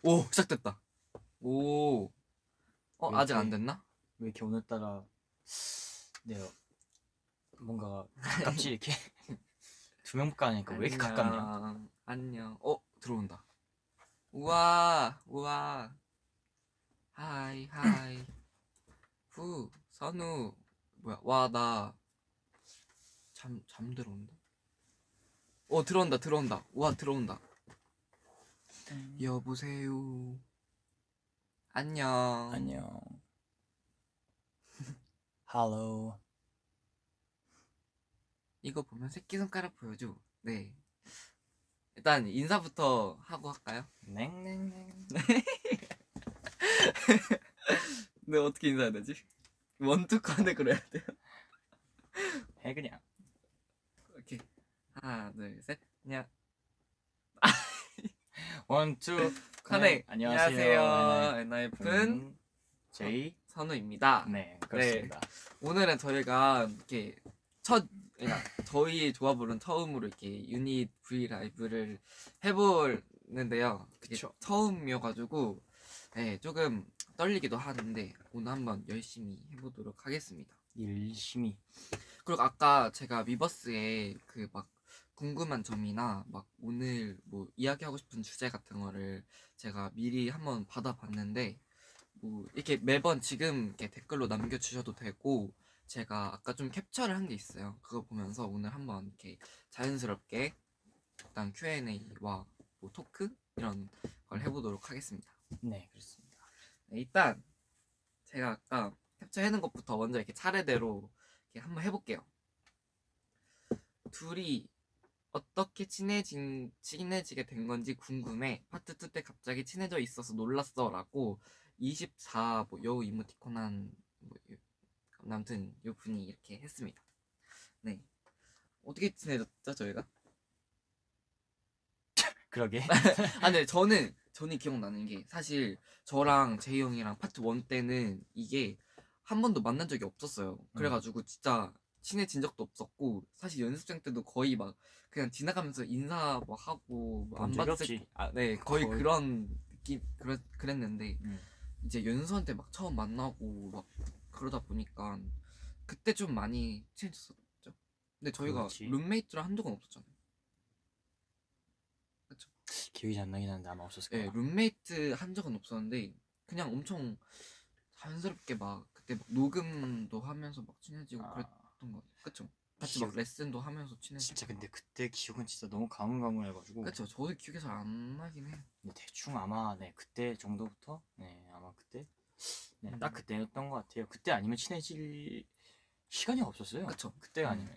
오, 시작됐다. 오. 아직 안 됐나? 왜 이렇게 오늘따라 뭔가 가깝지 이렇게 두 명밖에 안 하니까 왜 이렇게 가깝냐? 안녕. 들어온다. 우와. 하이. 선우. 뭐야? 와, 나 잠들었는데? 들어온다. 와, 들어온다. 여보세요. 안녕. Hello. 이거 보면 새끼손가락 보여줘. 네. 일단 인사부터 하고 할까요? 냉. 네, 어떻게 인사해야 되지? 원투컨에 그래야 돼요? 해 그냥. 오케이. 하나, 둘, 셋. 그냥. 원투 컨에. 안녕하세요. 엔하이픈 제이 선우입니다. 네, 그렇습니다. 네. 오늘은 저희가 이렇게 저희 조합으로는 처음으로 이렇게 유닛 V 라이브를 해보는데요. 그쵸. 처음이어가지고 네, 조금 떨리기도 하는데 오늘 한번 열심히 해보도록 하겠습니다. 열심히. 그리고 아까 제가 위버스에 그 막 궁금한 점이나 막 오늘 뭐 이야기하고 싶은 주제 같은 거를 제가 미리 한번 받아봤는데 뭐 이렇게 매번 지금 이렇게 댓글로 남겨주셔도 되고 제가 아까 좀 캡처를 한 게 있어요. 그거 보면서 오늘 한번 이렇게 자연스럽게 일단 Q&A와 뭐 토크 이런 걸 해보도록 하겠습니다. 네, 그렇습니다. 네, 일단 제가 아까 캡처해놓은 것부터 먼저 이렇게 차례대로 이렇게 한번 해볼게요. 둘이 어떻게 친해지게 된 건지 궁금해. 파트 2 때 갑자기 친해져 있어서 놀랐어 라고 24 여우 이모티콘 한 아무튼 요 분이 이렇게 했습니다. 네. 어떻게 친해졌죠 저희가? 그러게. 근데 저는 기억나는 게 사실 저랑 제이 형이랑 파트 1 때는 이게 한 번도 만난 적이 없었어요. 그래가지고 진짜 친해진 적도 없었고 사실 연습생 때도 거의 막 그냥 지나가면서 인사 뭐 하고 뭐 안 받았지. 네, 거의 그런 느낌 그랬는데 이제 연수원 때 막 처음 만나고 막 그러다 보니까 그때 좀 많이 친해졌었죠. 근데 저희가 그렇지. 룸메이트를 한 적은 없었잖아요. 그쵸? 기억이 잘 안 나긴 한데 아마 없었을 거야. 네, 룸메이트 한 적은 없었는데 그냥 엄청 자연스럽게 막 그때 막 녹음도 하면서 막 친해지고 그랬던 것 같아요. 그쵸? 같이 막 레슨도 하면서 친해지고. 진짜 근데 그때 기억은 진짜 너무 가물가물해가지고. 그쵸? 저도 기억이 잘 안 나긴 해요. 대충 아마 그때 정도부터 아마 그때 딱 그때였던 것 같아요. 그때 아니면 친해질 시간이 없었어요. 그쵸? 그때가 아니면.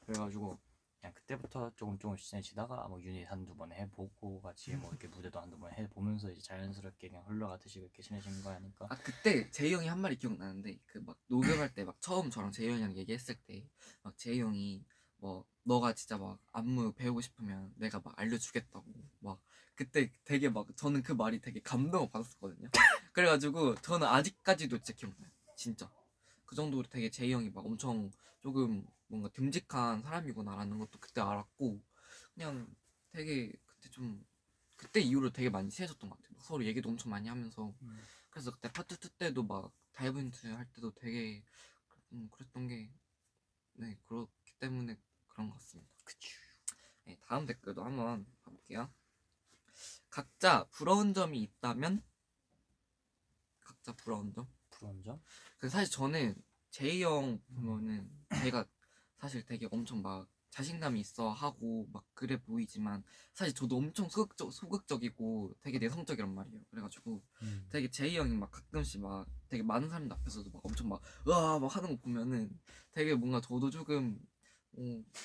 그래가지고 그냥 그때부터 조금씩 친해지다가 뭐 유닛 한두 번 해보고 같이 뭐 이렇게 무대도 한두 번 해보면서 이제 자연스럽게 그냥 흘러가듯이 그렇게 친해진 거니까. 그때 제이 형이 한 말이 기억나는데 그 막 녹음할 때 막 처음 저랑 제이 형이랑 얘기했을 때 막 제이 형이 뭐 너가 진짜 막 안무 배우고 싶으면 내가 막 알려주겠다고 막 그때 되게 막 저는 그 말이 되게 감동을 받았었거든요. 그래가지고 저는 아직까지도 진짜 기억나요. 진짜 그 정도로 되게 제이 형이 막 엄청 조금 뭔가 듬직한 사람이구나라는 것도 그때 알았고 그냥 되게 그때 이후로 되게 많이 친해졌던 것 같아요. 서로 얘기도 엄청 많이 하면서 그래서 그때 파트 2 때도 막 다이브 인트 할 때도 되게 그랬던 게 네, 그렇기 때문에 그런 것 같습니다. 그쵸. 네, 다음 댓글도 한번 봐볼게요. 각자 부러운 점이 있다면? 각자 부러운 점? 부러운 점? 사실 저는 제이 형 보면은 제가 사실 되게 엄청 막 자신감이 있어 하고 막 그래 보이지만 사실 저도 엄청 소극적이고 되게 내성적이란 말이에요. 그래가지고 되게 제이 형이 막 가끔씩 막 되게 많은 사람들 앞에서도 막 엄청 막 으아 막 하는 거 보면은 되게 뭔가 저도 조금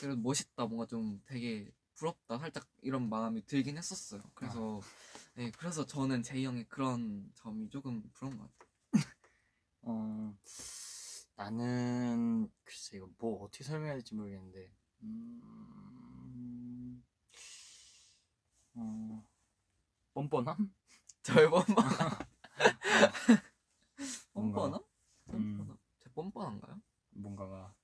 그래도 멋있다 뭔가 좀 되게 부럽다 살짝 이런 마음이 들긴 했었어요. 그래서 네, 그래서 저는 제이 형의 그런 점이 조금 부러운 것 같아요. 나는 글쎄 이거 뭐 어떻게 설명해야 될지 모르겠는데 뻔뻔함? 저의 뻔뻔함? 뻔뻔함? 제 뻔뻔한가요? 뭔가가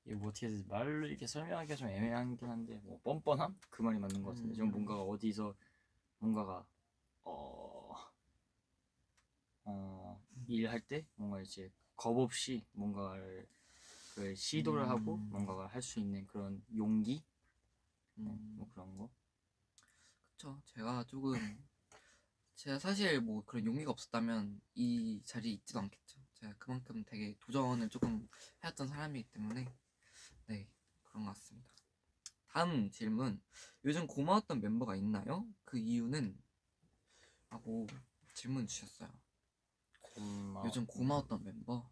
이거 뭐 어떻게 말로 이렇게 설명하기가 좀 애매하긴 한데 뭐 뻔뻔함? 그 말이 맞는 것 같은데 좀 뭔가가 어디서 뭔가가 일할 때 뭔가 이제 겁 없이 뭔가를 그 시도를 하고 뭔가가 할 수 있는 그런 용기, 뭐 그런 거. 그쵸. 제가 사실 뭐 그런 용기가 없었다면 이 자리에 있지도 않겠죠. 제가 그만큼 되게 도전을 조금 해왔던 사람이기 때문에 네, 그런 것 같습니다. 다음 질문. 요즘 고마웠던 멤버가 있나요? 그 이유는? 하고 질문 주셨어요. 요즘 고마웠던 멤버?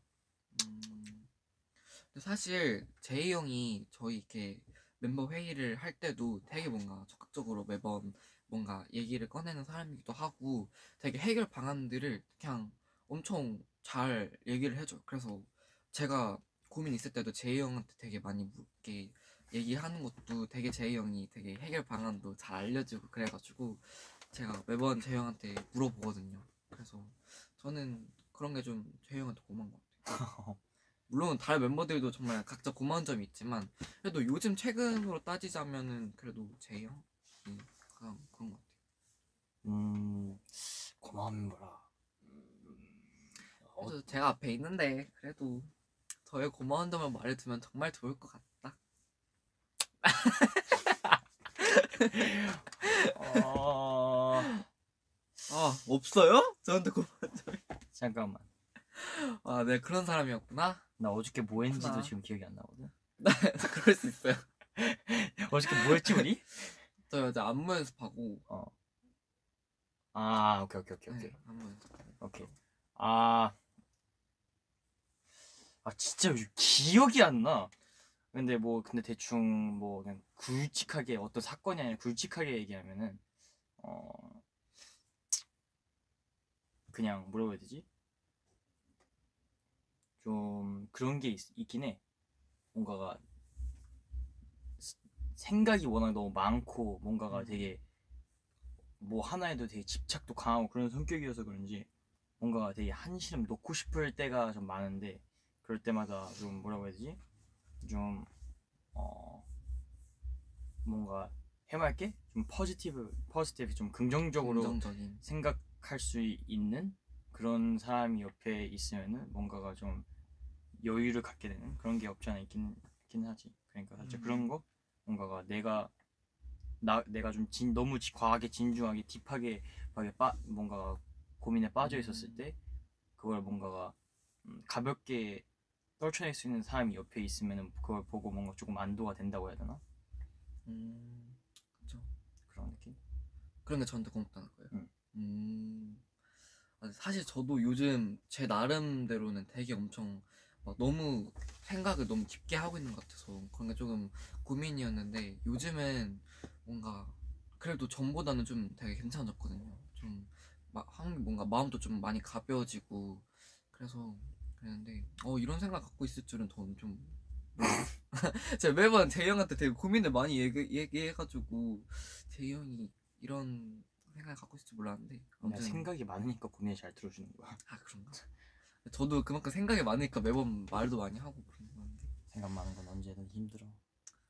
근데 사실 제이 형이 저희 이렇게 멤버 회의를 할 때도 되게 뭔가 적극적으로 매번 뭔가 얘기를 꺼내는 사람이기도 하고 되게 해결 방안들을 그냥 엄청 잘 얘기를 해줘요. 그래서 제가 고민 있을 때도 제이 형한테 되게 많이 이렇게 얘기하는 것도 되게 제이 형이 되게 해결 방안도 잘 알려주고 그래가지고 제가 매번 제이 형한테 물어보거든요. 그래서 저는 그런 게 좀 제이 형한테 고마운 것 같아요. 물론 다른 멤버들도 정말 각자 고마운 점이 있지만 그래도 요즘 최근으로 따지자면은 그래도 제이 형이 가장 그런 것 같아요. 고마운 멤버라. 그래서 제가 앞에 있는데 그래도 저의 고마운 점을 말해두면 정말 좋을 것 같다. 없어요? 저한테 고마운 점이? 잠깐만. 네, 그런 사람이었구나. 나 어저께 뭐 했는지도 그렇구나. 지금 기억이 안 나거든. 그럴 수 있어요. 어저께 뭐 했지 우리? 저 어제 안무 연습하고. 오케이. 네, 안무 연습하고. 오케이. 진짜 요즘 기억이 안 나. 근데 대충 뭐 그냥 굵직하게 어떤 사건이 아니라 굵직하게 얘기하면은 그냥 뭐라고 해야 되지? 좀 그런 게 있긴 해. 뭔가가 생각이 워낙 너무 많고 뭔가가 되게 뭐 하나에도 되게 집착도 강하고 그런 성격이어서 그런지 뭔가가 되게 한시름 놓고 싶을 때가 좀 많은데 그럴 때마다 좀 뭐라고 해야 되지? 좀 뭔가 해맑게 좀 포지티브 좀 긍정적으로 긍정적인. 생각할 수 있는 그런 사람이 옆에 있으면은 뭔가가 좀 여유를 갖게 되는 그런 게 없지 않아 있긴 하지. 그러니까 살짝 그런 거 뭔가가 내가 좀 너무 과하게 진중하게 딥하게 뭔가 고민에 빠져 있었을 때 그걸 뭔가가 가볍게 떨쳐낼 수 있는 사람이 옆에 있으면 그걸 보고 뭔가 조금 안도가 된다고 해야 되나? 그쵸. 그런 느낌? 그런 게 저한테 고맙다는 거예요. 사실 저도 요즘 제 나름대로는 되게 엄청 막 너무 생각을 너무 깊게 하고 있는 것 같아서 그런 게 조금 고민이었는데 요즘은 뭔가 그래도 전보다는 좀 되게 괜찮아졌거든요. 좀 뭔가 마음도 좀 많이 가벼워지고 그래서 그랬는데 이런 생각 갖고 있을 줄은 저는 좀 제가 매번 재희 형한테 되게 고민을 많이 얘기해가지고 재희 형이 이런 생각을 갖고 있을 줄 몰랐는데 아무튼 생각이 많으니까 고민을 잘 들어주는 거야. 그런가? 저도 그만큼 생각이 많으니까 매번 말도 많이 하고 그런 건데 생각 많은 건 언제든 힘들어.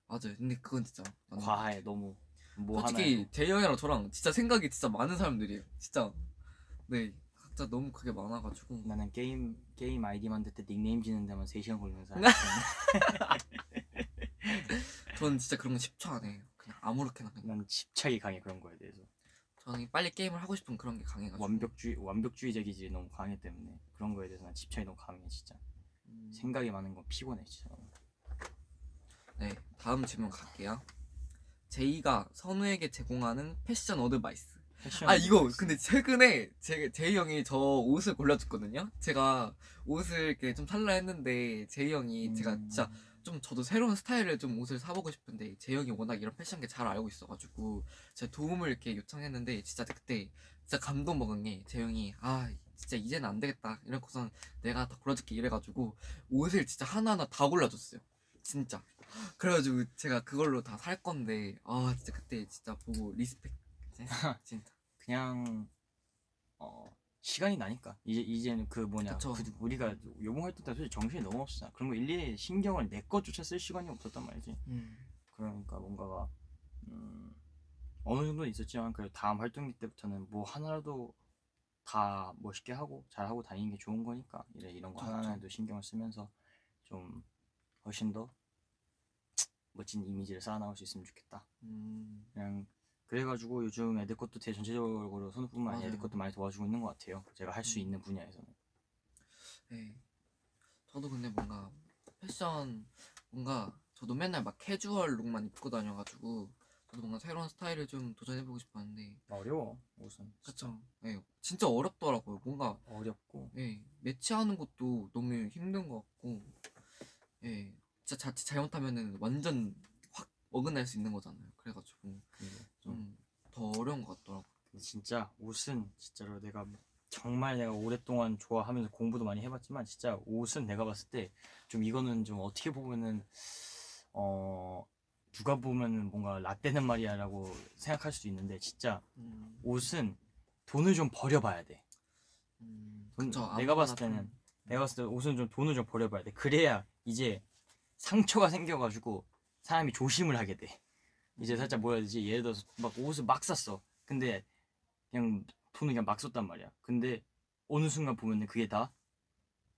맞아요. 근데 그건 진짜 과해 너무. 솔직히 재희 형이랑 저랑 진짜 생각이 진짜 많은 사람들이에요. 진짜 네 각자 너무 그게 많아가지고 나는 게임 아이디 만들 때 닉네임 짓는 데만 3시간 걸리는 사람. 저는 진짜 그런 거 10초 안에 그냥 아무렇게나 그냥. 난 집착이 강해 그런 거에 대해서. 저는 빨리 게임을 하고 싶은 그런 게 강해가지고 완벽주의 기질이 너무 강하기 때문에 그런 거에 대해서 난 집착이 너무 강해 진짜. 생각이 많은 건 피곤해 진짜. 네, 다음 질문 갈게요. 제이가 선우에게 제공하는 패션 어드바이스. 이거 근데 최근에 제이 형이 저 옷을 골라줬거든요. 제가 옷을 이렇게 좀 살라 했는데 제이 형이 제가 진짜 좀 저도 새로운 스타일을 좀 옷을 사보고 싶은데 제이 형이 워낙 이런 패션계 잘 알고 있어가지고 제가 도움을 이렇게 요청했는데 진짜 그때 진짜 감동 먹은 게 제이 형이 진짜 이제는 안 되겠다 이러고선 내가 다 골라줄게 이래가지고 옷을 진짜 하나하나 다 골라줬어요. 진짜. 그래가지고 제가 그걸로 다 살 건데 진짜 그때 진짜 보고 리스펙 진짜. 그냥 시간이 나니까 이제는 우리가 요번 활동 때 솔직히 정신이 너무 없어. 그런 거 일일이 신경을 내 것조차 쓸 시간이 없었단 말이지. 그러니까 뭔가가 어느 정도는 있었지만 그 다음 활동기 때부터는 뭐 하나라도 다 멋있게 하고 잘하고 다니는 게 좋은 거니까 이런 거 그쵸, 하나하나도 신경을 쓰면서 좀 훨씬 더 멋진 이미지를 쌓아나갈 수 있으면 좋겠다. 그냥 그래가지고 요즘 애들 것도 되게 전체적으로 선우뿐만 아니라 애들 맞아요. 것도 많이 도와주고 있는 것 같아요. 제가 할 수 음. 있는 분야에서는. 네. 저도 근데 뭔가 패션 뭔가 저도 맨날 막 캐주얼 룩만 입고 다녀가지고 저도 뭔가 새로운 스타일을 좀 도전해보고 싶었는데 어려워 옷은. 그쵸. 예, 진짜 어렵더라고요. 뭔가 어렵고 예, 매치하는 것도 너무 힘든 것 같고 예, 진짜 자칫 잘못하면은 완전 확 어긋날 수 있는 거잖아요. 그래가지고 근데 좀 더 어려운 것 같더라고요. 근데 진짜 옷은 진짜로 내가 정말 내가 오랫동안 좋아하면서 공부도 많이 해봤지만 진짜 옷은 내가 봤을 때 좀 이거는 좀 어떻게 보면은 누가 보면은 뭔가 라떼는 말이야라고 생각할 수도 있는데 진짜 옷은 돈을 좀 버려봐야 돼. 그쵸. 내가 아무거나 봤을 좀 때는 내가 봤을 때 옷은 좀 돈을 좀 버려봐야 돼. 그래야 이제 상처가 생겨가지고 사람이 조심을 하게 돼. 이제 살짝 뭐라 해야 되지? 예를 들어서 막 옷을 막 샀어. 근데 그냥 돈을 그냥 막 썼단 말이야. 근데 어느 순간 보면은 그게 다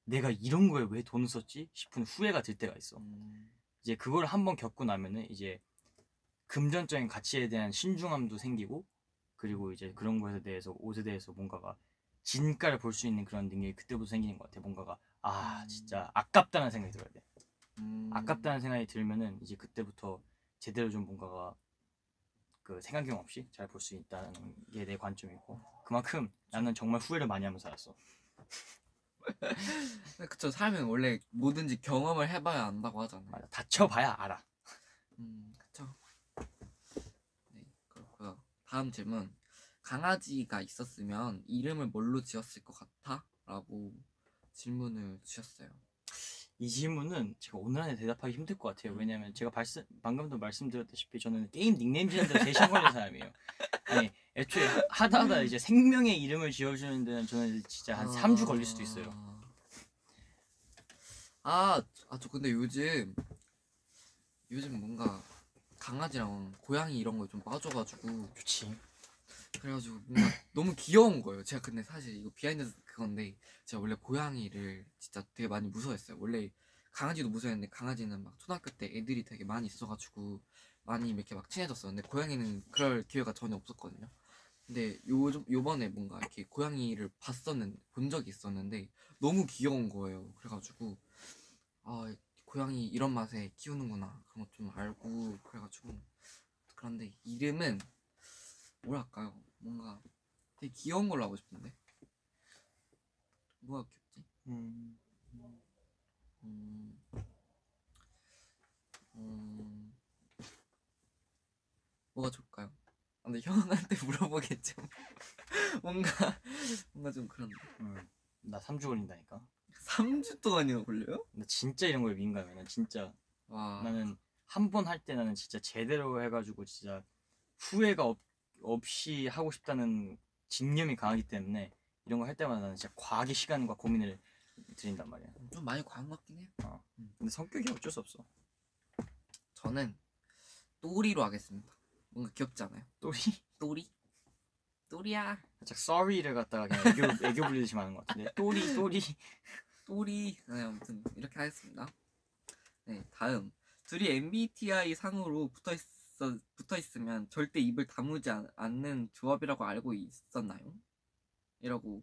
내가 이런 거에 왜 돈을 썼지 싶은 후회가 들 때가 있어. 이제 그걸 한번 겪고 나면은 이제 금전적인 가치에 대한 신중함도 생기고 그리고 이제 그런 것에 대해서 옷에 대해서 뭔가가 진가를 볼 수 있는 그런 능력이 그때부터 생기는 것 같아. 뭔가가 진짜 아깝다는 생각이 들어야 돼. 아깝다는 생각이 들면은 이제 그때부터 제대로 좀 뭔가가 그 생각경 없이 잘 볼 수 있다는 게 내 관점이고 그만큼 나는 정말 후회를 많이 하면서 살았어. 그쵸. 삶은 원래 뭐든지 경험을 해봐야 안다고 하잖아요. 맞아. 다쳐봐야 알아. 그쵸. 네, 그렇고요. 다음 질문. 강아지가 있었으면 이름을 뭘로 지었을 것 같아? 라고 질문을 주셨어요. 이 질문은 제가 오늘 안에 대답하기 힘들 것 같아요. 왜냐면 제가 방금도 말씀드렸다시피 저는 게임 닉네임 지는 데 되게 시간 걸리는 사람이에요. 아니 애초에 하다 이제 생명의 이름을 지어주는 데는 저는 진짜 한 3주 걸릴 수도 있어요. 저 근데 요즘 뭔가 강아지랑 고양이 이런 거에 좀 빠져가지고 좋지. 그래가지고 뭔가 너무 귀여운 거예요. 제가 근데 사실 이거 비하인드 그건데 제가 원래 고양이를 진짜 되게 많이 무서워했어요. 원래 강아지도 무서워했는데 강아지는 막 초등학교 때 애들이 되게 많이 있어가지고 많이 이렇게 막 친해졌어요. 근데 고양이는 그럴 기회가 전혀 없었거든요. 근데 요번에 뭔가 이렇게 고양이를 본 적이 있었는데 너무 귀여운 거예요. 그래가지고 고양이 이런 맛에 키우는구나 그런 거 좀 알고 그래가지고 그런데 이름은 뭐랄까요? 뭔가 되게 귀여운 걸로 하고 싶은데 뭐가 귀엽지? 음, 음, 뭐가 좋을까요? 근데 형한테 물어보겠죠. 뭔가 좀 그런데. 나 3주 걸린다니까. 3주 동안이나 걸려요? 나 진짜 이런 거에 민감해. 난 진짜 와. 나는 한 번 할 때 나는 진짜 제대로 해가지고 진짜 후회가 없이 하고 싶다는 집념이 강하기 때문에 이런 거 할 때마다 나는 진짜 과하게 시간과 고민을 들인단 말이야. 좀 많이 과한 것 같긴 해요. 근데 성격이 어쩔 수 없어. 저는 또리로 하겠습니다. 뭔가 귀엽지 않아요? 또리? 또리? 또리야. 살짝 sorry를 갖다가 그냥 애교 부리듯이 하는 것 같은데 또리 또리. 네, 아무튼 이렇게 하겠습니다. 네, 다음. 둘이 MBTI 상으로 붙어 있으면 절대 입을 다무지 않는 조합이라고 알고 있었나요? 이라고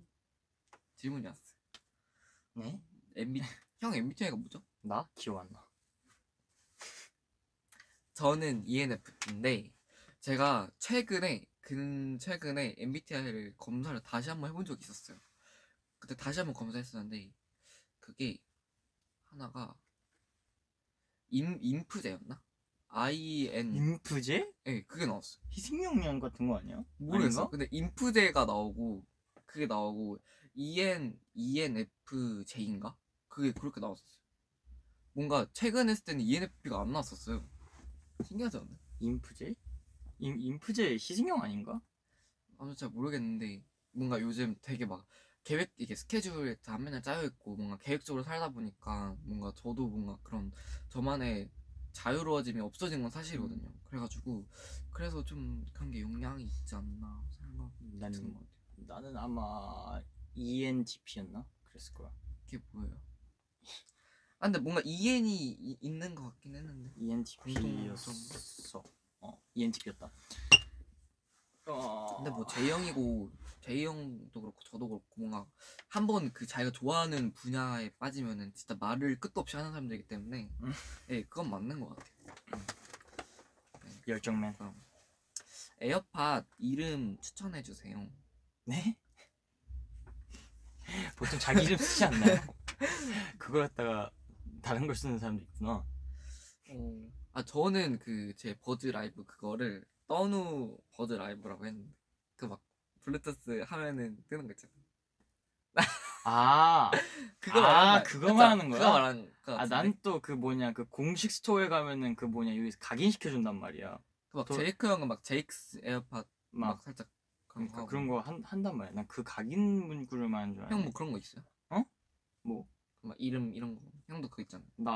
질문이 왔어요. 네? 형 MBTI가 뭐죠? 나? 기억 안 나. 저는 ENFP인데 제가 최근에 MBTI를 검사를 다시 한번 해본 적이 있었어요. 그때 다시 한번 검사했었는데 그게 하나가 인프제였나? 인프제? 네, 그게 나왔어요. 희생용량 같은 거 아니야? 모르겠어. 아닌가? 근데 인프제가 나오고 그게 나오고 ENFJ인가? 그게 그렇게 나왔었어요. 뭔가 최근 했을 때는 ENFP가 안 나왔었어요. 신기하지 않나요? 인프제? 인프제 희생용 아닌가? 아무튼 잘 모르겠는데 뭔가 요즘 되게 막 이게 스케줄에 다 맨날 짜여 있고 뭔가 계획적으로 살다 보니까 뭔가 저도 뭔가 그런 저만의 자유로워짐이 없어진 건 사실이거든요. 그래가지고 그래서 좀 그런 게 영향이 있지 않나 생각이 드는 것 같아요. 나는 아마 ENTP였나? 그랬을 거야. 그게 뭐예요? 아 근데 뭔가 EN이 있는 것 같긴 했는데. ENTP였어. ENTP였다. 근데 뭐 제이 형도 그렇고 저도 그렇고 뭔가 한번 그 자기가 좋아하는 분야에 빠지면은 진짜 말을 끝도 없이 하는 사람들이기 때문에 예 그건 맞는 것 같아요. 열정맨. 에어팟 이름 추천해 주세요. 네? 보통 자기 이름 쓰지 않나요? 그걸 갖다가 다른 걸 쓰는 사람도 있구나. 아 저는 그 제 버즈 라이브 그거를 떠누 버즈 라이브라고 했는데 그 막 블루투스 하면은 뜨는 거 있잖아. 그거 말하는 거야? 그거 말하는 거 같은데. 난 또 그 뭐냐 그 공식 스토어에 가면은 그 뭐냐 여기서 각인시켜준단 말이야. 막 제이크 형은 막 제이크스 에어팟 막 살짝 그러니까 그런 거 한단 말이야. 난 그 각인 문구를 말하는 줄 알았네. 형 뭐 그런 거 있어요? 뭐? 막 이름 이런 거 형도 그거 있잖아. 나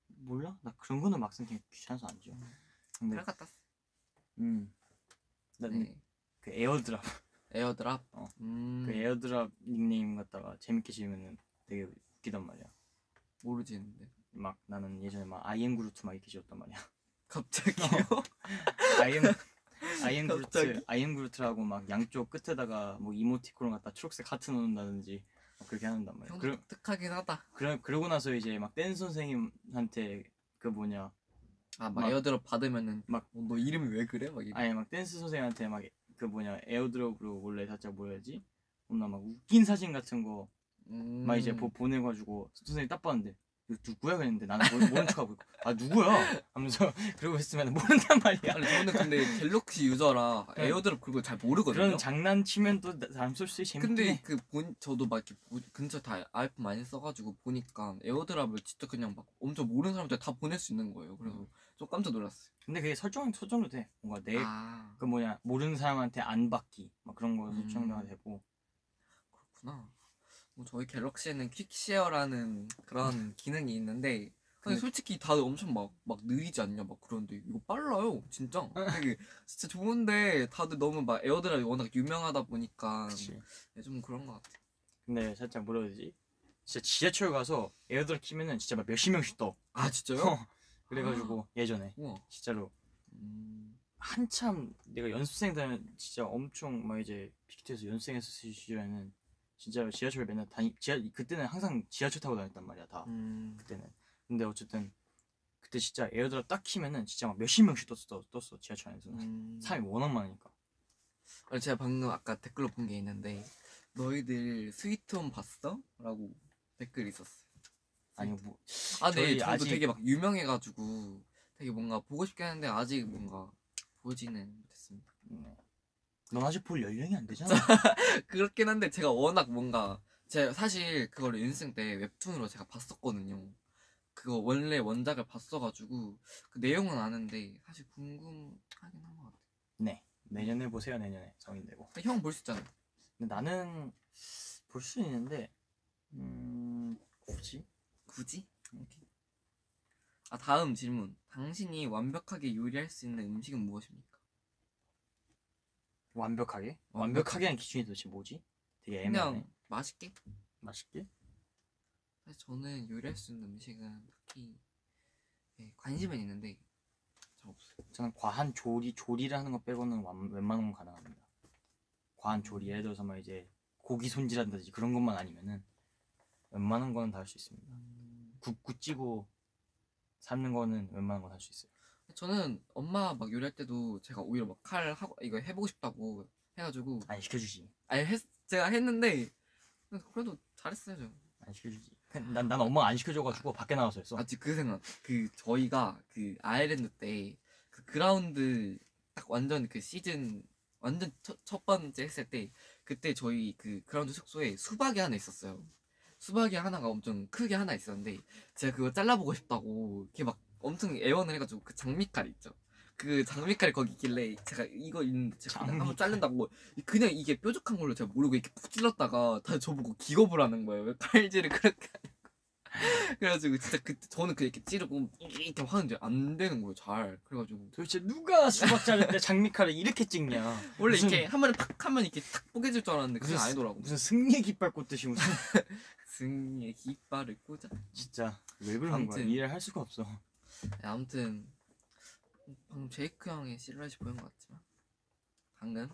몰라? 나 그런 거는 막상 그냥 귀찮아서 안 줘. 근데 그래 갖다 난 네. 그 에어드랍 에어드랍. 그 에어드랍 닉네임 갖다가 재밌게 지으면은 되게 웃기단 말이야. 모르지 근데. 막 나는 예전에 막 아이엠 그루트 막 이렇게 지었단 말이야. 갑자기요? 아이엠 그루트라고 막 양쪽 끝에다가 뭐 이모티콘을 갖다 초록색 하트 넣는다든지 그렇게 한단 말이야. 형도 독특하긴 하다. 그러고 나서 이제 막 댄스 선생님한테 그 뭐냐 막 에어드랍 받으면은 막 너 이름이 왜 그래? 막 이래. 아니 막 댄스 선생님한테 막 그 뭐냐 에어드롭으로 원래 살짝 뭐야지 뭔가 막 웃긴 사진 같은 거 막 이제 보내가지고 선생님이 딱 봤는데 이거 누구야 그랬는데 나는 모른 척하고 있고 누구야 하면서 그러고 있으면 모른단 말이야. 아니 저는 근데 갤럭시 유저라 에어드랍 그걸 잘 모르거든요. 그런 장난치면 또 사람 솔직히 재밌긴 근데 해. 저도 막 이렇게 근처 다 아이폰 많이 써가지고 보니까 에어드랍을 진짜 그냥 막 엄청 모르는 사람들 다 보낼 수 있는 거예요. 그래서 좀 깜짝 놀랐어요. 근데 그게 설정도 돼. 뭔가 그 뭐냐 모르는 사람한테 안 받기 막 그런 거 설정도 되고. 그렇구나. 뭐 저희 갤럭시에는 퀵쉐어라는 그런 기능이 있는데 근데 솔직히 다들 엄청 막 느리지 않냐 막 그런데 이거 빨라요 진짜. 되게 진짜 좋은데 다들 너무 막 에어드랍이 워낙 유명하다 보니까 좀 그런 것 같아. 근데 살짝 뭐라 해야 되지? 진짜 지하철 가서 에어드랍 키면은 진짜 막 몇십 명씩 떠. 아 진짜요? 그래가지고 예전에 우와. 진짜로 한참 내가 연습생 때는 진짜 엄청 막 이제 빅히트에서 연습생했을 시절에는 진짜 지하철 맨날 그때는 항상 지하철 타고 다녔단 말이야 다. 그때는. 근데 어쨌든 그때 진짜 에어드랍 딱 키면은 진짜 막 몇십 명씩 떴어 지하철 안에서는. 사람이 워낙 많으니까. 제가 방금 아까 댓글로 본 게 있는데 너희들 스위트홈 봤어? 라고 댓글이 있었어요. 아니 뭐 네 저도 아직... 되게 막 유명해가지고 되게 뭔가 보고 싶긴 하는데 아직 뭔가 보지는 못했습니다. 넌 아직 볼 연령이 안 되잖아. 그렇긴 한데 제가 워낙 뭔가 제가 사실 그거를 연습생 때 웹툰으로 제가 봤었거든요. 그거 원래 원작을 봤어가지고 그 내용은 아는데 사실 궁금하긴 한 것 같아요. 네 내년에 보세요. 내년에 성인 되고. 형 볼 수 있잖아요. 근데 나는 볼 수 있는데 굳이? 오케이. 다음 질문. 당신이 완벽하게 요리할 수 있는 음식은 무엇입니까? 완벽하게? 완벽하게는 기준이 도대체 뭐지? 되게 애매하네. 그냥 맛있게? 사실 저는 요리할 수 있는 음식은 딱히 관심은 있는데 잘 없어요. 저는 과한 조리를 하는 거 빼고는 웬만한 건 가능합니다. 과한 조리 예를 들어서 막 이제 고기 손질한다든지 그런 것만 아니면은 웬만한 거는 다 할 수 있습니다. 굽고 찌고 삶는 거는 웬만한 건 할 수 있어요. 저는 엄마 막 요리할 때도 제가 오히려 막 칼 하고 이거 해보고 싶다고 해가지고 안 시켜주지. 제가 했는데 그래도 잘했어요. 저. 안 시켜주지. 난 엄마가 안 시켜줘가지고 밖에 나가서 했어. 그 생각. 저희가 그 아일랜드 때 그 그라운드 딱 완전 그 시즌 완전 첫 번째 했을 때 그때 저희 그 그라운드 숙소에 수박이 하나 있었어요. 수박이 하나가 엄청 크게 하나 있었는데 제가 그거 잘라보고 싶다고 이렇게 막 엄청 애원을 해가지고 그 장미칼 있죠. 그 장미칼이 거기 있길래 제가 이거 있는데 제가 한번 자른다고 그냥 이게 뾰족한 걸로 제가 모르고 이렇게 푹 찔렀다가 다들 저보고 기겁을 하는 거예요. 왜 칼질을 그렇게 하냐고. 그래가지고 진짜 그때 저는 그렇게 찌르고 이렇게 하는데 안 되는 거예요 잘. 그래가지고 도대체 누가 수박 자를 때 장미칼을 이렇게 찍냐? 원래 무슨- 이렇게 한 마리 팍 하면 이렇게 탁 뽀개질 줄 알았는데 그게 무슨 아니더라고. 무슨 승리의 깃발 꽂듯이 무슨 승리의 깃발을 꽂아. 진짜 왜 그러는 거야? 아무튼. 이해를 할 수가 없어. 아무튼 방금 제이크 형의 실루엣이 보인 것 같지만 방금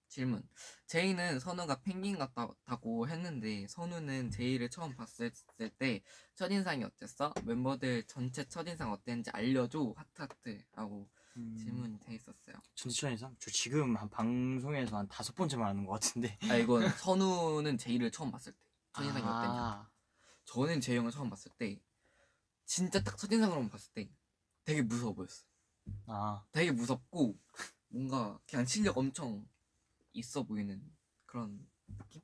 질문. 제이는 선우가 펭귄 같다고 했는데 선우는 제이를 처음 봤을 때 첫인상이 어땠어? 멤버들 전체 첫인상 어땠는지 알려줘. 하트하트라고 질문이 돼 있었어요. 전체적인 저 지금 한 방송에서 한 5번째 말하는 것 같은데. 아 이건 선우는 제이를 처음 봤을 때 첫인상이 어땠냐. 아, 저는 제이 형을 처음 봤을 때 진짜 딱 첫인상으로만 봤을 때 되게 무서워 보였어. 아, 되게 무섭고 뭔가 그냥 실력 엄청 있어 보이는 그런 느낌?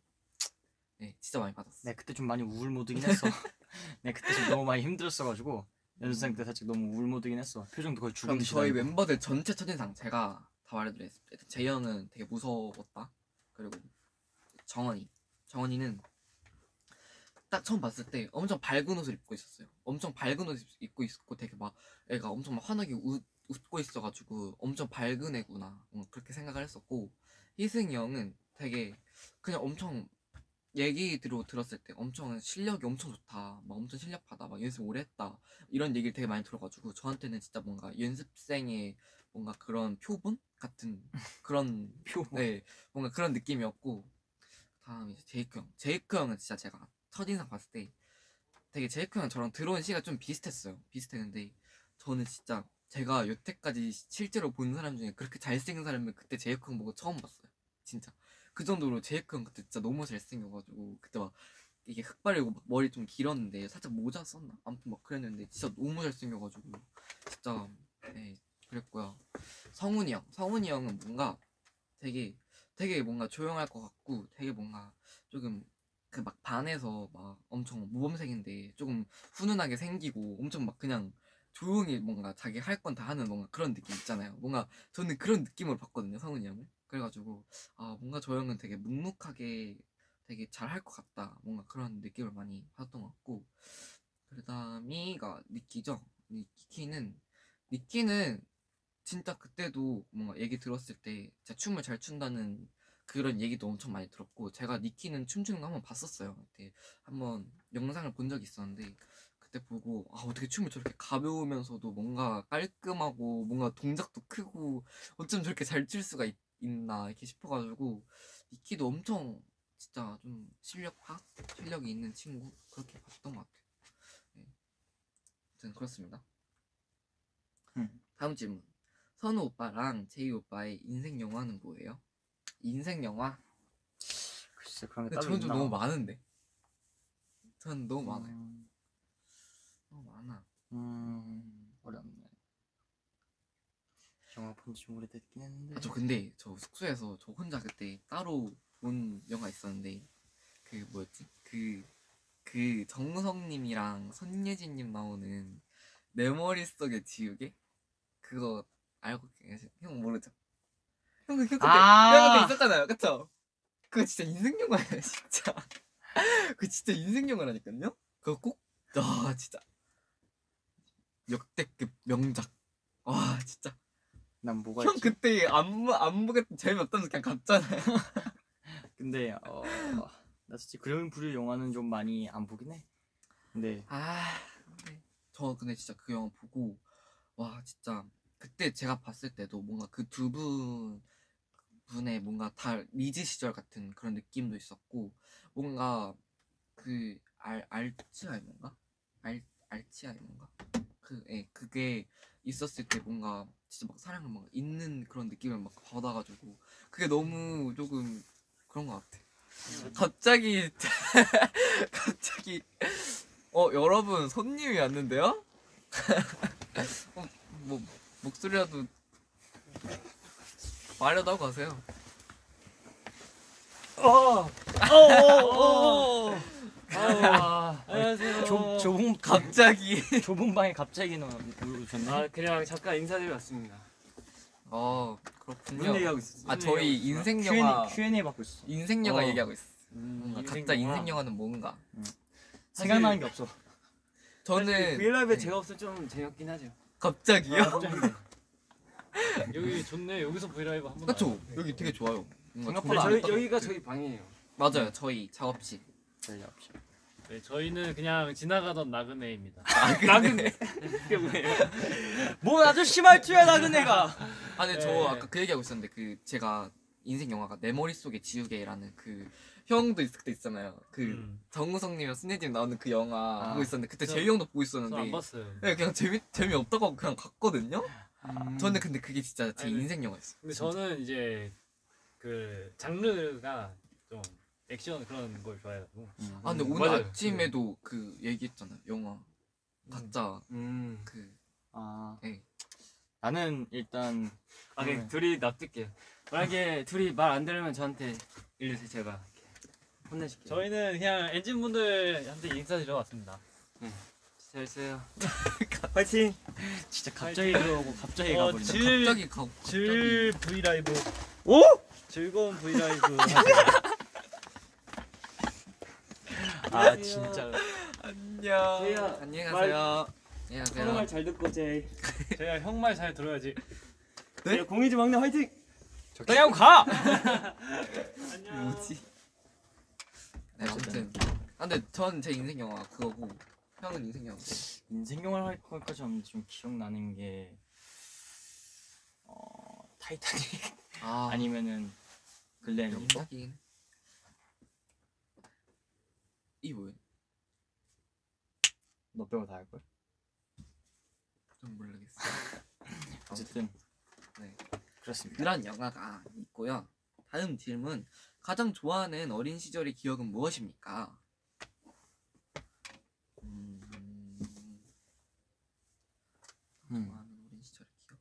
네, 진짜 많이 받았어. 네 그때 좀 많이 우울모드긴 했어. 네 그때 좀 너무 많이 힘들었어가지고 연습생 때 살짝 너무 우울모드긴 했어. 표정도 거의 그럼 죽은 저희 듯이. 멤버들 전체 첫인상 제가 다 말해드리겠습니다. 일단 제이 형은 되게 무서웠다. 그리고 정원이는 딱 처음 봤을 때 엄청 밝은 옷을 입고 있었어요. 엄청 밝은 옷 입고 있었고 되게 막 애가 엄청 막 환하게 웃고 있어가지고 엄청 밝은 애구나 그렇게 생각을 했었고, 희승이 형은 되게 그냥 엄청 얘기로 들었을 때 엄청 실력이 엄청 좋다, 막 엄청 실력파다, 막 연습 오래 했다 이런 얘기를 되게 많이 들어가지고 저한테는 진짜 뭔가 연습생의 뭔가 그런 표본 같은 그런 네, 뭔가 그런 느낌이었고, 다음 이제 제이크 형은 진짜 제가 첫인상 봤을 때 되게 제이크 형은 저랑 들어온 시가 좀 비슷했는데 저는 진짜 제가 여태까지 실제로 본 사람 중에 그렇게 잘생긴 사람을 그때 제이크 형 보고 처음 봤어요. 진짜 그 정도로 제이크 형 그때 진짜 너무 잘생겨가지고, 그때 막 이게 흑발이고 막 머리 좀 길었는데 살짝 모자 썼나? 아무튼 막 그랬는데 진짜 너무 잘생겨가지고 진짜 네 그랬고요. 성훈이 형은 뭔가 되게 뭔가 조용할 것 같고 되게 뭔가 조금 그 막 반에서 막 엄청 모범생인데 조금 훈훈하게 생기고 엄청 막 그냥 조용히 뭔가 자기 할 건 다 하는 뭔가 그런 느낌 있잖아요. 뭔가 저는 그런 느낌으로 봤거든요, 성훈이 형을. 그래가지고 아 뭔가 저 형은 되게 묵묵하게 되게 잘 할 것 같다, 뭔가 그런 느낌을 많이 받았던 것 같고, 그 다음이가 니키는 진짜 그때도 뭔가 얘기 들었을 때 진짜 춤을 잘 춘다는 그런 얘기도 엄청 많이 들었고, 제가 니키는 춤추는 거 한번 봤었어요. 그때 한번 영상을 본 적이 있었는데 그때 보고 아 어떻게 춤을 저렇게 가벼우면서도 뭔가 깔끔하고 뭔가 동작도 크고 어쩜 저렇게 잘 출 수가 있나 이렇게 싶어가지고, 니키도 엄청 진짜 좀 실력이 있는 친구 그렇게 봤던 것 같아요. 네. 아무튼 그렇습니다. 다음 질문. 선우 오빠랑 제이 오빠의 인생 영화는 뭐예요? 인생 영화? 글쎄 그런 게 근데 따로 저는 좀 있나? 너무 많은데. 저는 너무 많아요. 음, 너무 많아. 어렵네. 영화 본지 좀 오래됐긴 했는데. 아, 저 근데 저 숙소에서 저 혼자 그때 따로 본 영화 있었는데 그 뭐였지? 그 정우성님이랑 손예진님 나오는 내 머릿속에 지우개? 그거 알고 계세요? 형 모르죠? 형 그때 있었잖아요, 그쵸? 그거 진짜 인생 영화예요, 진짜. 그거 진짜 인생 영화라니까요? 그거 꼭, 진짜 역대급 명작. 와, 진짜. 난 뭐가 형 있지? 그때 안 보겠다 재미없다면서 그냥 갔잖아요. 근데 나 솔직히 그런 부류 영화는 좀 많이 안 보긴 해. 근데 저 근데 진짜 그 영화 보고 와 진짜 그때 제가 봤을 때도 뭔가 그 두 분의 뭔가 다 리즈 시절 같은 그런 느낌도 있었고, 뭔가 그 알츠하이머인가? 알츠하이머인가? 그게 있었을 때 뭔가 진짜 막 사랑을 막 있는 그런 느낌을 막 받아가지고 그게 너무 조금 그런 것 같아. 갑자기 여러분 손님이 왔는데요? 뭐 목소리라도 말려도 하고 가세요. 안녕하세요. 좁은 방에 갑자기 오셨네. 아 그냥 잠깐 인사드리러 왔습니다. 그렇군요. 무슨 얘기하고 있었지? 저희 인생 영화 Q&A 받고 있어. 인생 영화 얘기하고 있어. 뭔가 인생 각자 영화. 인생 영화는 뭔가. 생각나는 게 없어. 저는 브이라이브에 네. 제가 없으면 좀 재미없긴 하죠. 갑자기요? 여기 좋네. 여기서 브이라이브 한번. 그쵸? 여기 되게 좋아요. 뭔가 생각보다 조명이 저희 딱- 여기가 저희 방이에요. 맞아요. 저희 작업실. 저희 없이. 네, 저희는 그냥 지나가던 나그네입니다. 나그네. 그게 뭐예요? 뭐 아저씨 말투야 나그네가. 아 근데 네. 저 아까 그 얘기하고 있었는데 그 제가 인생 영화가 내 머릿속에 지우개라는 그 형도 있을 때 있잖아요. 그 정우성님이랑 순애님 나오는 그 영화 아. 보고 있었는데 그때 저- 재희 형도 보고 저 안 있었는데 봤어요. 네, 그냥 재미없다고 하고 그냥 갔거든요. 음. 저는 근데 그게 진짜 제 아니, 인생 영화였어요. 근데 진짜. 저는 이제 그 장르가 좀 액션 그런 걸 좋아해가지고. 아 근데 오늘 맞아요. 아침에도 그 얘기했잖아요. 영화 각자 그 아 네. 나는 일단 아, 그냥 둘이 납득해요. 만약에 둘이 말 안 들으면 저한테 일러주세요. 제가 이렇게 혼내줄게요. 저희는 그냥 엔진분들한테 인사드리러 왔습니다. 잘 있어요. 파이팅. 진짜 갑자기 들어오고 갑자기 어, 가버린다. 갑자기 가고 질 브이라이브. 오? 즐거운 브이라이브. 아 진짜. 안녕. 제이야, 안녕히 가세요. 안녕히 서로 가세요. 말잘 듣고 제이. 제가 형 말 잘 들어야지. 네? 공이지 막내 화이팅. 적당히 하고 가. 안녕. 뭐지? 네 아무튼. 아 근데 전 제 인생 영화 그거고 형은 인생 영화. 인생 영화를 할 거니까 좀 기억나는 게 타이타닉 아 아니면은 글렌 리버. 하긴. 이 뭐예요? 너 빼고 다 할 걸. 좀 모르겠어. 어쨌든 네. 그렇습니다. 그런 영화가 있고요. 다음 질문. 가장 좋아하는 어린 시절의 기억은 무엇입니까? 좋아하는 어린 시절의 기억.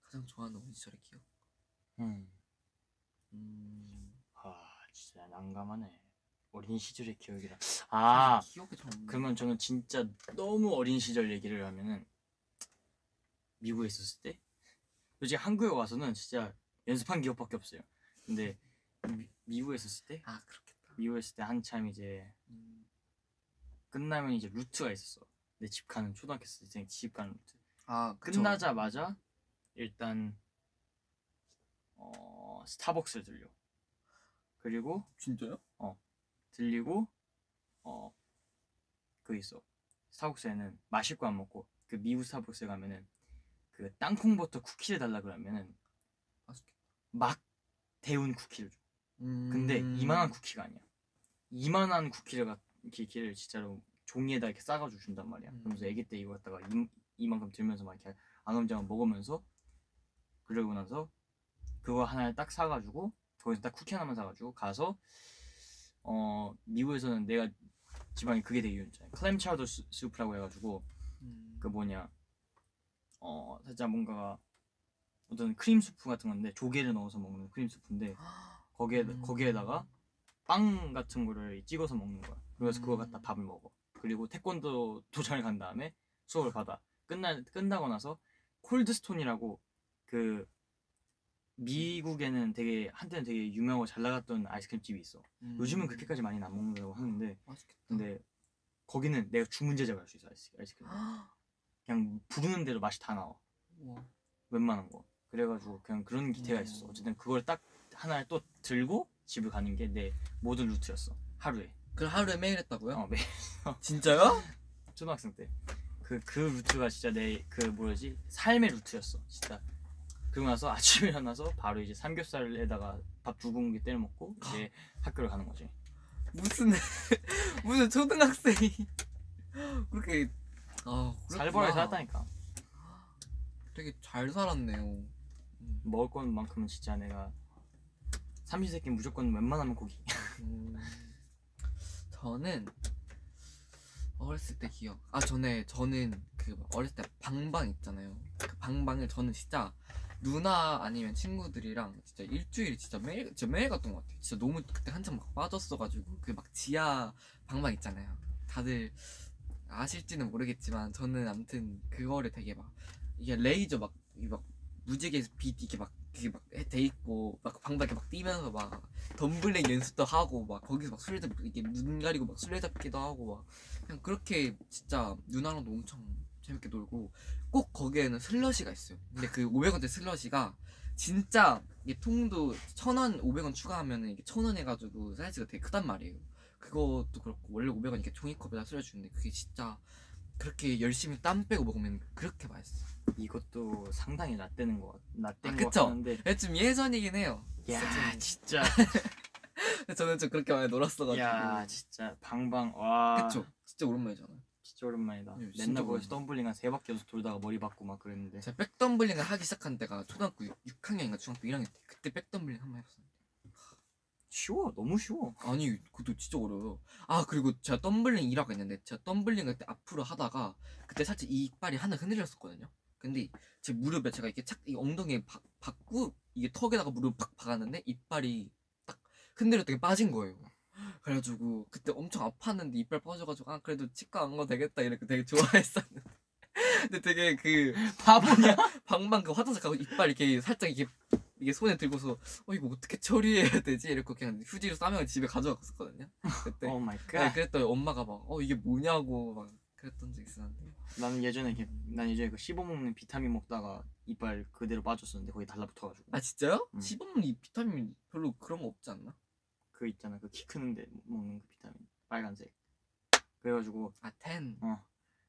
가장 좋아하는 어린 시절의 기억. 아 진짜 난감하네. 어린 시절의 기억이라. 아 기억이 잘 없네. 그러면 저는 진짜 너무 어린 시절 얘기를 하면은 미국에 있었을 때 솔직히 한국에 와서는 진짜 연습한 기억밖에 없어요. 근데 미국에 있었을 때 아 그렇겠다. 미국에 있을 때 한참 이제 끝나면 이제 루트가 있었어. 내 집 가는 초등학교 때 집 가는 루트. 아 그쵸. 끝나자마자 일단 스타벅스를 들려. 그리고 진짜요? 들리고 그 있어. 스타벅스에는 마실 거 안 먹고 그 미국 스타벅스에 가면은 그 땅콩버터 쿠키를 달라 그러면은 맛있겠다. 막 데운 쿠키를 줘. 근데 이만한 쿠키가 아니야. 이만한 쿠키를 진짜로 종이에다 이렇게 싸가지고 준단 말이야. 그러면서 애기 때 이거 갖다가 이만큼 들면서 막 이렇게 아금자금 먹으면서 그러고 나서 그거 하나를 딱 사가지고 거기서 딱 쿠키 하나만 사가지고 가서 미국에서는 내가 지방에 그게 되게 유명하잖아요. 클램 차우더 수프라고 해가지고 그 뭐냐 살짝 뭔가 어떤 크림 수프 같은 건데 조개를 넣어서 먹는 크림 수프인데 거기에다가 빵 같은 거를 찍어서 먹는 거야. 그래서 그거 갖다 밥을 먹어. 그리고 태권도 도장을 간 다음에 수업을 받아. 끝나고 나서 콜드스톤이라고 그 미국에는 되게 한때는 되게 유명하고 잘 나갔던 아이스크림 집이 있어. 요즘은 그렇게까지 많이 안 먹는다고 하는데 맛있겠다. 근데 거기는 내가 주문 제작을 할 수 있어. 아이스크림 그냥 부르는 대로 맛이 다 나와. 우와. 웬만한 거. 그래가지고 그냥 그런 기태가 있었어. 어쨌든 그걸 딱 하나를 또 들고 집을 가는 게 내 모든 루트였어. 하루에. 그걸 하루에 매일 했다고요? 매일 진짜요? 초등학생 때. 그 루트가 진짜 내 그 뭐지 삶의 루트였어. 진짜. 그러고 나서 아침에 일어나서 바로 이제 삼겹살에다가 밥 2공기 때려 먹고 이제 학교를 가는 거지. 무슨 무슨 초등학생이 그렇게 살벌하게 살았다니까. 되게 잘 살았네요. 먹을 것만큼은 진짜 내가 삼시세끼 무조건 웬만하면 고기. 저는 어렸을 때 기억. 저는 그 어렸을 때 방방 있잖아요. 그 방방을 저는 진짜 누나 아니면 친구들이랑 진짜 일주일에 진짜 매일 갔던 것 같아요. 진짜 너무 그때 한참 막 빠졌어가지고 그 막 지하 방방 있잖아요. 다들 아실지는 모르겠지만 저는 아무튼 그거를 되게 막 이게 레이저 막 무지개 빛 이렇게 막 돼 있고 막 방밖에 막 뛰면서 막 덤블링 연습도 하고 막 거기서 막 술래잡 이렇게 눈 가리고 막 술래잡기도 하고 막 그냥 그렇게 진짜 누나랑도 엄청 재밌게 놀고 꼭 거기에는 슬러시가 있어요. 근데 그 500원짜리 슬러시가 진짜 이게 통도 1,000원 500원 추가하면 이게 1,000원 해가지고 사이즈가 되게 크단 말이에요. 그것도 그렇고 원래 500원 이렇게 종이컵에다 슬러시 주는데 그게 진짜 그렇게 열심히 땀 빼고 먹으면 그렇게 맛있어. 이것도 상당히 라떼는 거 라떼인 거 그쵸? 같은데. 좀 예전이긴 해요. 야 진짜. 저는 좀 그렇게 많이 놀았어가지고. 야 진짜 방방 와. 그쵸? 진짜 오랜만이잖아요. 진짜 오랜만이다. 네, 진짜 맨날 거기서 오랜만이다. 덤블링 한 3바퀴 연속 돌다가 머리 박고 막 그랬는데. 제가 백덤블링을 하기 시작한 때가 초등학교 6학년인가 중학교 1학년 때 그때 백덤블링 한 번 해봤어요. 쉬워. 너무 쉬워. 아니 그것도 진짜 어려워요. 아 그리고 제가 덤블링 1화가 있는데 제가 덤블링을 그때 앞으로 하다가 그때 살짝 이 이빨이 하나 흔들렸었거든요. 근데 제 무릎에 제가 이렇게 착 이 엉덩이에 박고 이게 턱에다가 무릎 팍 박았는데 이빨이 딱 흔들렸더니 빠진 거예요. 그래가지고 그때 엄청 아팠는데 이빨 빠져가지고 아 그래도 치과 안 가도 되겠다 이렇게 되게 좋아했었는데 근데 되게 그 바보냐? 방방 그 화장실 가고 이빨 이렇게 살짝 이게 손에 들고서 이거 어떻게 처리해야 되지? 이렇게 그냥 휴지로 싸면 집에 가져갔었거든요. 그때. 오 마이 네, 갓. 그랬더니 엄마가 막 이게 뭐냐고 막 그랬던 적 있었는데. 난 예전에 그 씹어먹는 비타민 먹다가 이빨 그대로 빠졌었는데 거기 달라붙어가지고. 아 진짜요? 음. 씹으면 이 비타민 별로 그런 거 없지 않나? 그 있잖아 그 키 크는데 먹는 그 비타민 빨간색. 그래가지고 아 텐.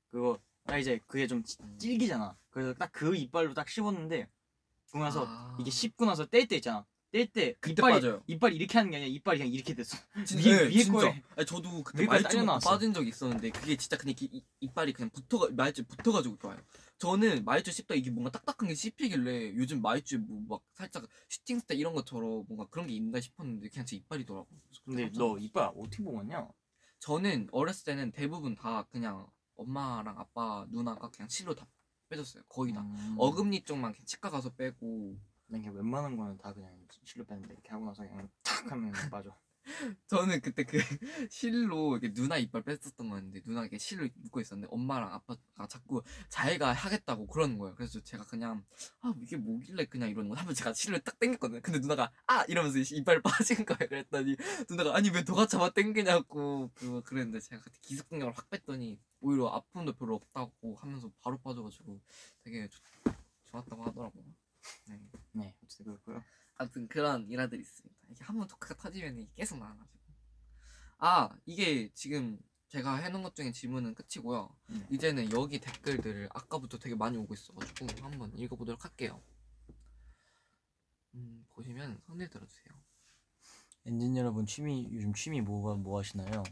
그거 이제 그게 좀 질기잖아. 그래서 딱 그 이빨로 딱 씹었는데 그러고 나서 아. 이게 씹고 나서 뗄 때 있잖아. 뗄 때 그때 이빨이 빠져요. 이빨이 이렇게 하는 게 아니라 이빨이 그냥 이렇게 됐어. 진짜, 위에 진짜. 거에 아니, 저도 그때 위에 거에 말주 딸려 먹고 나왔어. 빠진 적이 있었는데 그게 진짜 그냥 이빨이 그냥 말주 붙어가지고 좋아요. 저는 말주 씹다 이게 뭔가 딱딱한 게 씹히길래 요즘 말주에 뭐 막 살짝 슈팅 스타 이런 것처럼 뭔가 그런 게 있나 싶었는데 그냥 제 이빨이더라고. 그래서 근데 깜짝 너 놀랐어요. 이빨 어떻게 먹었냐? 저는 어렸을 때는 대부분 다 그냥 엄마랑 아빠 누나가 그냥 실로 다 빼줬어요. 거의 다. 어금니 쪽만 그냥 치과 가서 빼고. 난 그냥 웬만한 거는 다 그냥 실로 빼는데 이렇게 하고 나서 그냥 탁 하면 빠져. 저는 그때 그 실로 이렇게 누나 이빨 뺐었던 거였는데 누나가 이렇게 실로 묶고 있었는데 엄마랑 아빠가 자꾸 자기가 하겠다고 그러는 거예요. 그래서 제가 그냥 이게 뭐길래 그냥 이러는 거야. 한번 제가 실로 딱 당겼거든요. 근데 누나가 이러면서 이빨 빠진 거예요. 그랬더니 누나가 아니 왜 너가 잡아 당기냐고 그랬는데 제가 그때 기습공격을 확 뺐더니 오히려 아픔도 별로 없다고 하면서 바로 빠져가지고 되게 좋았다고 하더라고요. 네. 네, 어쨌든 그렇고요. 아무튼 그런 일화들이 있습니다. 이게 한번 토크가 터지면 이게 계속 나와가지고. 이게 지금 제가 해놓은 것 중에 질문은 끝이고요. 이제는 여기 댓글들을 아까부터 되게 많이 오고 있어가지고 한번 읽어보도록 할게요. 보시면 손을 들어주세요. 엔진 여러분 요즘 취미 뭐 하시나요?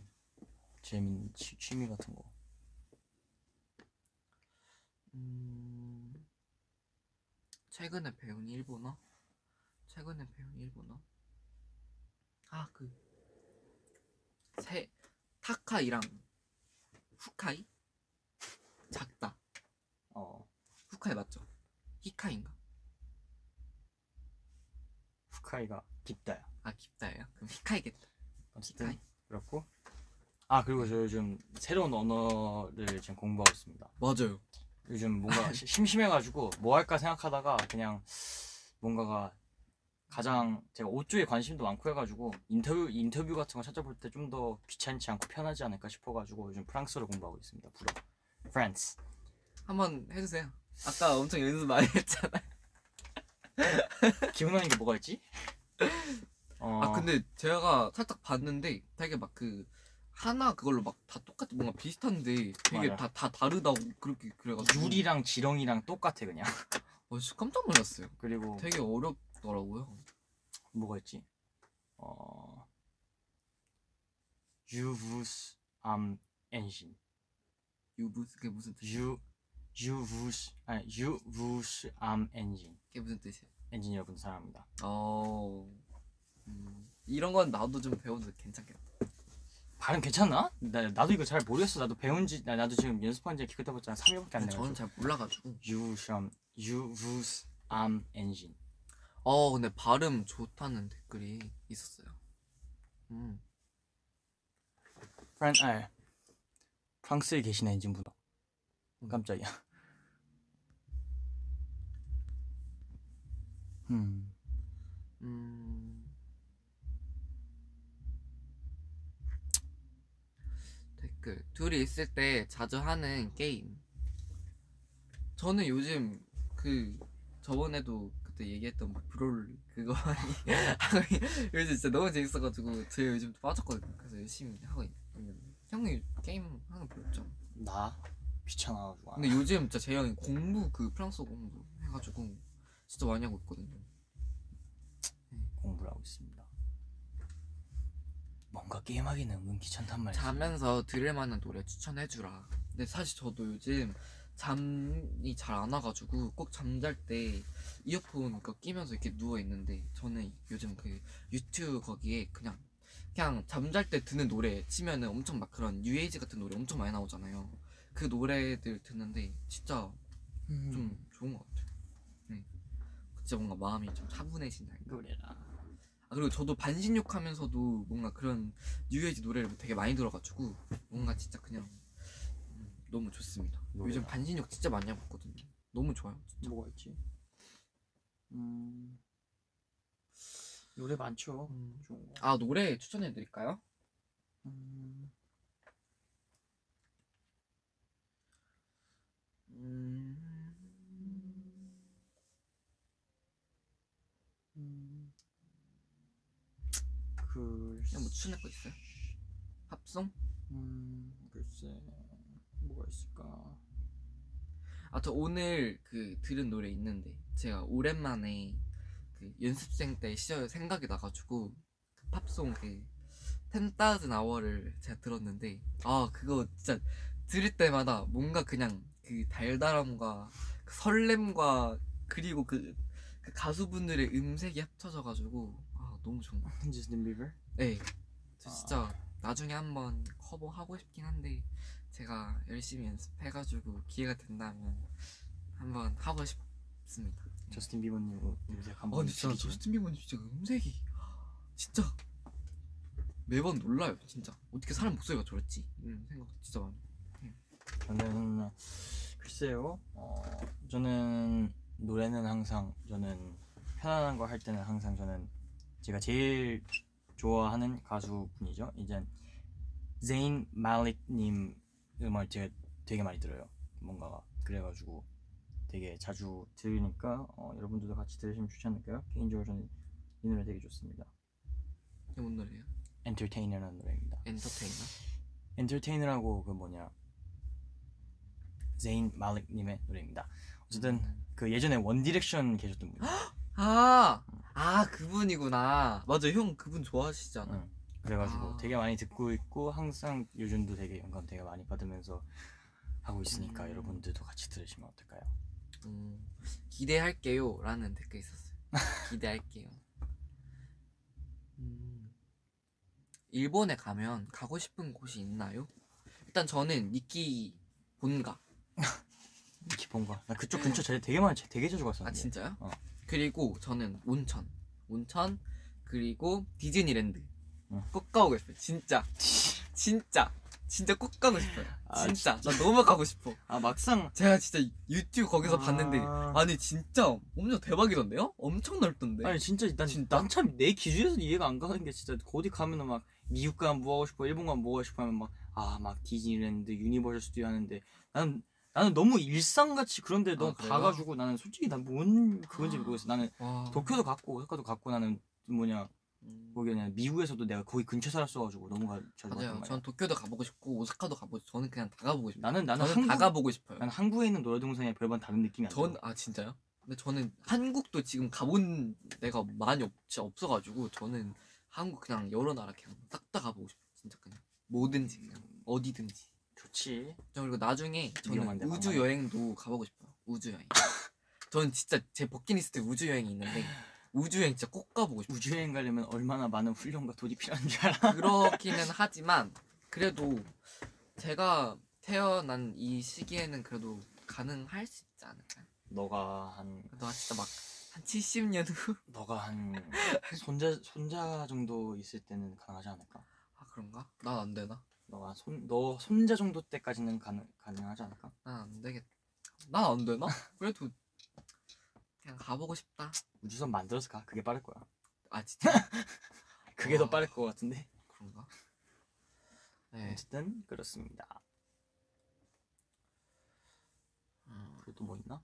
재밌는 취미 같은 거. 최근에 배운 일본어? 타카이랑 후카이? 작다. 후카이 맞죠? 히카이인가? 후카이가 깊다야. 깊다예요? 그럼 히카이겠다. 어쨌든 히카이? 그렇고. 그리고 저 요즘 새로운 언어를 지금 공부하고 있습니다. 맞아요. 요즘 뭔가 심심해가지고 뭐 할까 생각하다가 그냥 뭔가가 가장 제가 옷 쪽에 관심도 많고 해가지고 인터뷰 같은 거 찾아볼 때 좀 더 귀찮지 않고 편하지 않을까 싶어가지고 요즘 프랑스어를 공부하고 있습니다. 프랑스. 한번 해주세요. 아까 엄청 연습 많이 했잖아요. 기억나는 게 뭐가 있지? 근데 제가 살짝 봤는데 되게 막 하나 그걸로 막 다 똑같이 뭔가 비슷한데 되게 맞아. 다 다르다고 그렇게 그래가지고 유리랑 지렁이랑 똑같아 그냥. 진짜 깜짝 놀랐어요. 그리고 되게 어렵더라고요. 뭐가 있지? 유부스 암 엔진. 유부스 그게 무슨 뜻이에요? 유부스 암 엔진. 그게 무슨 뜻이에요? 엔진 여러분 사랑합니다. 이런 건 나도 좀 배워도 괜찮겠다. 발음 괜찮나? 나도 이거 잘 모르겠어. 나도 나도 지금 연습한 지 기껏 해봤자 3일밖에 안 돼가지고. 저는 잘 몰라가지고. 유부스 암 엔진. 근데 발음 좋다는 댓글이 있었어요. 프랑스에 계신 엔진분. 깜짝이야. 댓글 둘이 있을 때 자주 하는 게임. 저는 요즘 그 저번에도 그때 얘기했던 뭐 브롤 그거 많이 하고 요즘 진짜 너무 재밌어가지고 저 요즘 빠졌거든요. 그래서 열심히 하고 있는데 형이 게임 하는 거 별로 없잖아. 나 귀찮아가지고. 근데 요즘 진짜 재영이 공부 그 프랑스어 공부 해가지고 진짜 많이 하고 있거든요. 공부를 하고 있습니다. 뭔가 게임하기는 은근 귀찮단 말이지. 자면서 들을 만한 노래 추천해주라. 근데 사실 저도 요즘 잠이 잘 안 와가지고 꼭 잠잘 때 이어폰 그거 끼면서 이렇게 누워 있는데 저는 요즘 그 유튜브 거기에 그냥 잠잘 때 듣는 노래 치면은 엄청 막 그런 뉴에이지 같은 노래 엄청 많이 나오잖아요. 그 노래들 듣는데 진짜 좀 좋은 것 같아요. 네. 진짜 뭔가 마음이 좀 차분해진다. 노래라. 아, 그리고 저도 반신욕하면서도 뭔가 그런 뉴에이지 노래를 되게 많이 들어가지고 뭔가 진짜 그냥 너무 좋습니다. 노래라. 요즘 반신욕 진짜 많이 하고 있거든요. 너무 좋아요. 진짜. 뭐가 있지? 노래 많죠. 좋은 거. 아, 노래 추천해드릴까요? 음, 그냥 뭐 추천할 거 있어요? 팝송? 글쎄 뭐가 있을까? 아, 저 오늘 그 들은 노래 있는데 제가 오랜만에 그 연습생 때 시절 생각이 나가지고 그 팝송 그 10,000 Hour를 제가 들었는데 아, 그거 진짜 들을 때마다 뭔가 그냥 그 달달함과 그 설렘과 그리고 그 가수분들의 음색이 합쳐져가지고 아, 너무 좋은 것 같아요. 저스틴 비버? 네, 저 진짜 나중에 한번 커버하고 싶긴 한데 제가 열심히 연습해가지고 기회가 된다면 한번 하고 싶습니다. 저스틴 비버님 음색 한번 근데 진짜 들리죠? 저스틴 비버님 진짜 음색이 진짜 매번 놀라요. 진짜 어떻게 사람 목소리가 저랬지? 이런 생각 진짜 많이. 저는 글쎄요. 저는 노래는 항상 저는 편안한 거 할 때는 항상 저는 제가 제일 좋아하는 가수분이죠. 이제 제인 말릭님 음악을 제가 되게 많이 들어요. 뭔가 그래가지고 되게 자주 들으니까 여러분들도 같이 들으시면 좋지 않을까요? 개인적으로 저는 이 노래 되게 좋습니다. 이게 뭔 노래예요? 엔터테이너라는 노래입니다. 엔터테이너? 엔터테이너라고 그 뭐냐 제인 말릭님의 노래입니다. 어쨌든 그 예전에 원디렉션 계셨던 분. 그분이구나. 맞아, 형 그분 좋아하시잖아. 그래가지고 되게 많이 듣고 있고 항상 요즘도 되게 영감 되게 많이 받으면서 하고 있으니까 여러분들도 같이 들으시면 어떨까요? 기대할게요 라는 댓글 있었어요. 기대할게요. 일본에 가면 가고 싶은 곳이 있나요? 일단 저는 니키 본가. 기본가 나 그쪽 근처 되게 자주 갔었는데. 아, 진짜요? 어. 그리고 저는 온천 그리고 디즈니랜드 응. 꼭 가고 싶어요. 진짜 꼭 가고 싶어요. 아, 진짜 나 너무 가고 싶어. 막상 제가 진짜 유튜브 거기서 아. 봤는데 아니 진짜 엄청 대박이던데요? 엄청 넓던데. 아니 진짜 난 참 내 기준에서 이해가 안 가는 게 진짜 어디 가면은 막 미국 가면 뭐 하고 싶어 일본 가면 뭐 하고 싶어 하면 막 디즈니랜드 유니버셜 스튜디오 하는데 나는 너무 일상같이 그런데 너무 그래요? 가가지고 나는 솔직히 난 뭔 그건지 모르겠어. 나는 와. 도쿄도 갔고 오사카도 갔고 나는 거기 그냥 미국에서도 내가 거기 근처 살았어가지고 너무 자주 갔단 맞아요. 말이야. 전 도쿄도 가보고 싶고 오사카도 가보고 싶고 저는 그냥 다 가보고 싶어요. 나는 저는 다 가보고 싶어요. 난 한국에 있는 놀이동산이 별반 다른 느낌이 안 들어. 진짜요? 근데 저는 한국도 지금 가본 데가 많이 없어가지고 저는 한국 그냥 여러 나라 그냥 싹 다 가보고 싶어요. 진짜 그냥 뭐든지 그냥 어디든지. 좋지. 그리고 나중에 위험한데, 저는 우주 여행도 가보고 싶어요. 우주 여행. 저는 진짜 제 버킷리스트에 우주 여행이 있는데 우주 여행 진짜 꼭 가보고 싶어요. 우주 여행 가려면 얼마나 많은 훈련과 돈이 필요한 줄 알아? 그렇기는 하지만 그래도 제가 태어난 이 시기에는 그래도 가능할 수 있지 않을까요? 너가 한 진짜 막 한 70년 후? 너가 한 손자 정도 있을 때는 가능하지 않을까? 아, 그런가? 난 안 되나? 너 손자 정도 때까지는 가능하지 않을까? 난 안 되겠다. 난 안 되나? 그래도 그냥 가보고 싶다. 우주선 만들어서 가. 그게 빠를 거야. 아 진짜 그게 더 와. 빠를 것 같은데. 그런가? 네. 어쨌든 그렇습니다. 어, 그리고 또 뭐 있나?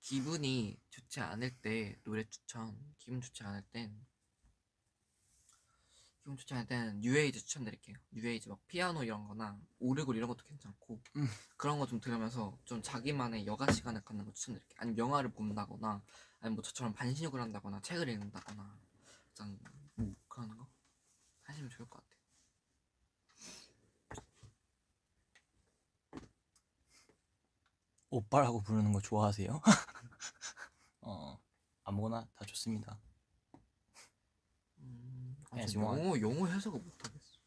기분이 좋지 않을 때 노래 추천. 기분 좋지 않을 때는 뉴에이지 추천드릴게요. 뉴에이지 막 피아노 이런 거나 오르골 이런 것도 괜찮고 그런 거 좀 들으면서 좀 자기만의 여가 시간을 갖는 거 추천드릴게요. 아니면 영화를 본다거나 아니면 뭐 저처럼 반신욕을 한다거나 책을 읽는다거나 그냥 그런 거 하시면 좋을 것 같아요. 오빠라고 부르는 거 좋아하세요? 아무거나 다 좋습니다. 아, as 저 you want. 영어 해석을 못하겠어.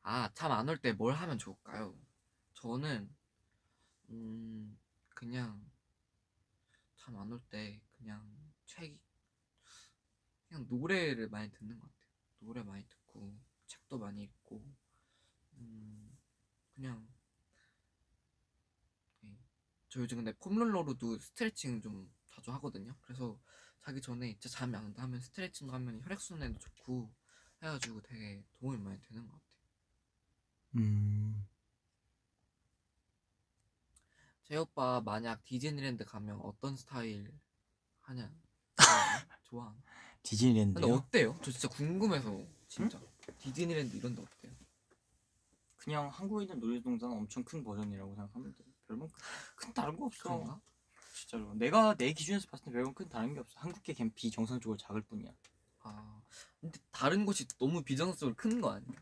아, 잠 안 올 때 뭘 하면 좋을까요? 저는 그냥 잠 안 올 때 그냥 그냥 노래를 많이 듣는 것 같아요. 노래 많이 듣고 책도 많이 읽고 그냥 네. 저 요즘 근데 폼롤러로도 스트레칭 좀 자주 하거든요. 그래서 자기 전에 진짜 잠이 안 온다 하면 스트레칭 하면 혈액순환에도 좋고 해가지고 되게 도움이 많이 되는 것 같아요. 제 오빠 만약 디즈니랜드 가면 어떤 스타일 하냐? 좋아하나? 근데 디즈니랜드요? 어때요? 저 진짜 궁금해서 진짜 디즈니랜드 이런 데 어때요? 그냥 한국에 있는 놀이동산 엄청 큰 버전이라고 생각하면 돼. 별반 큰 다른 거 없어. 그런가? 진짜로 내가 내 기준에서 봤을 때 별반 큰 다른 게 없어. 한국계 그냥 비정상적으로 작을 뿐이야. 아 근데 다른 곳이 너무 비정상적으로 큰 거 아니야?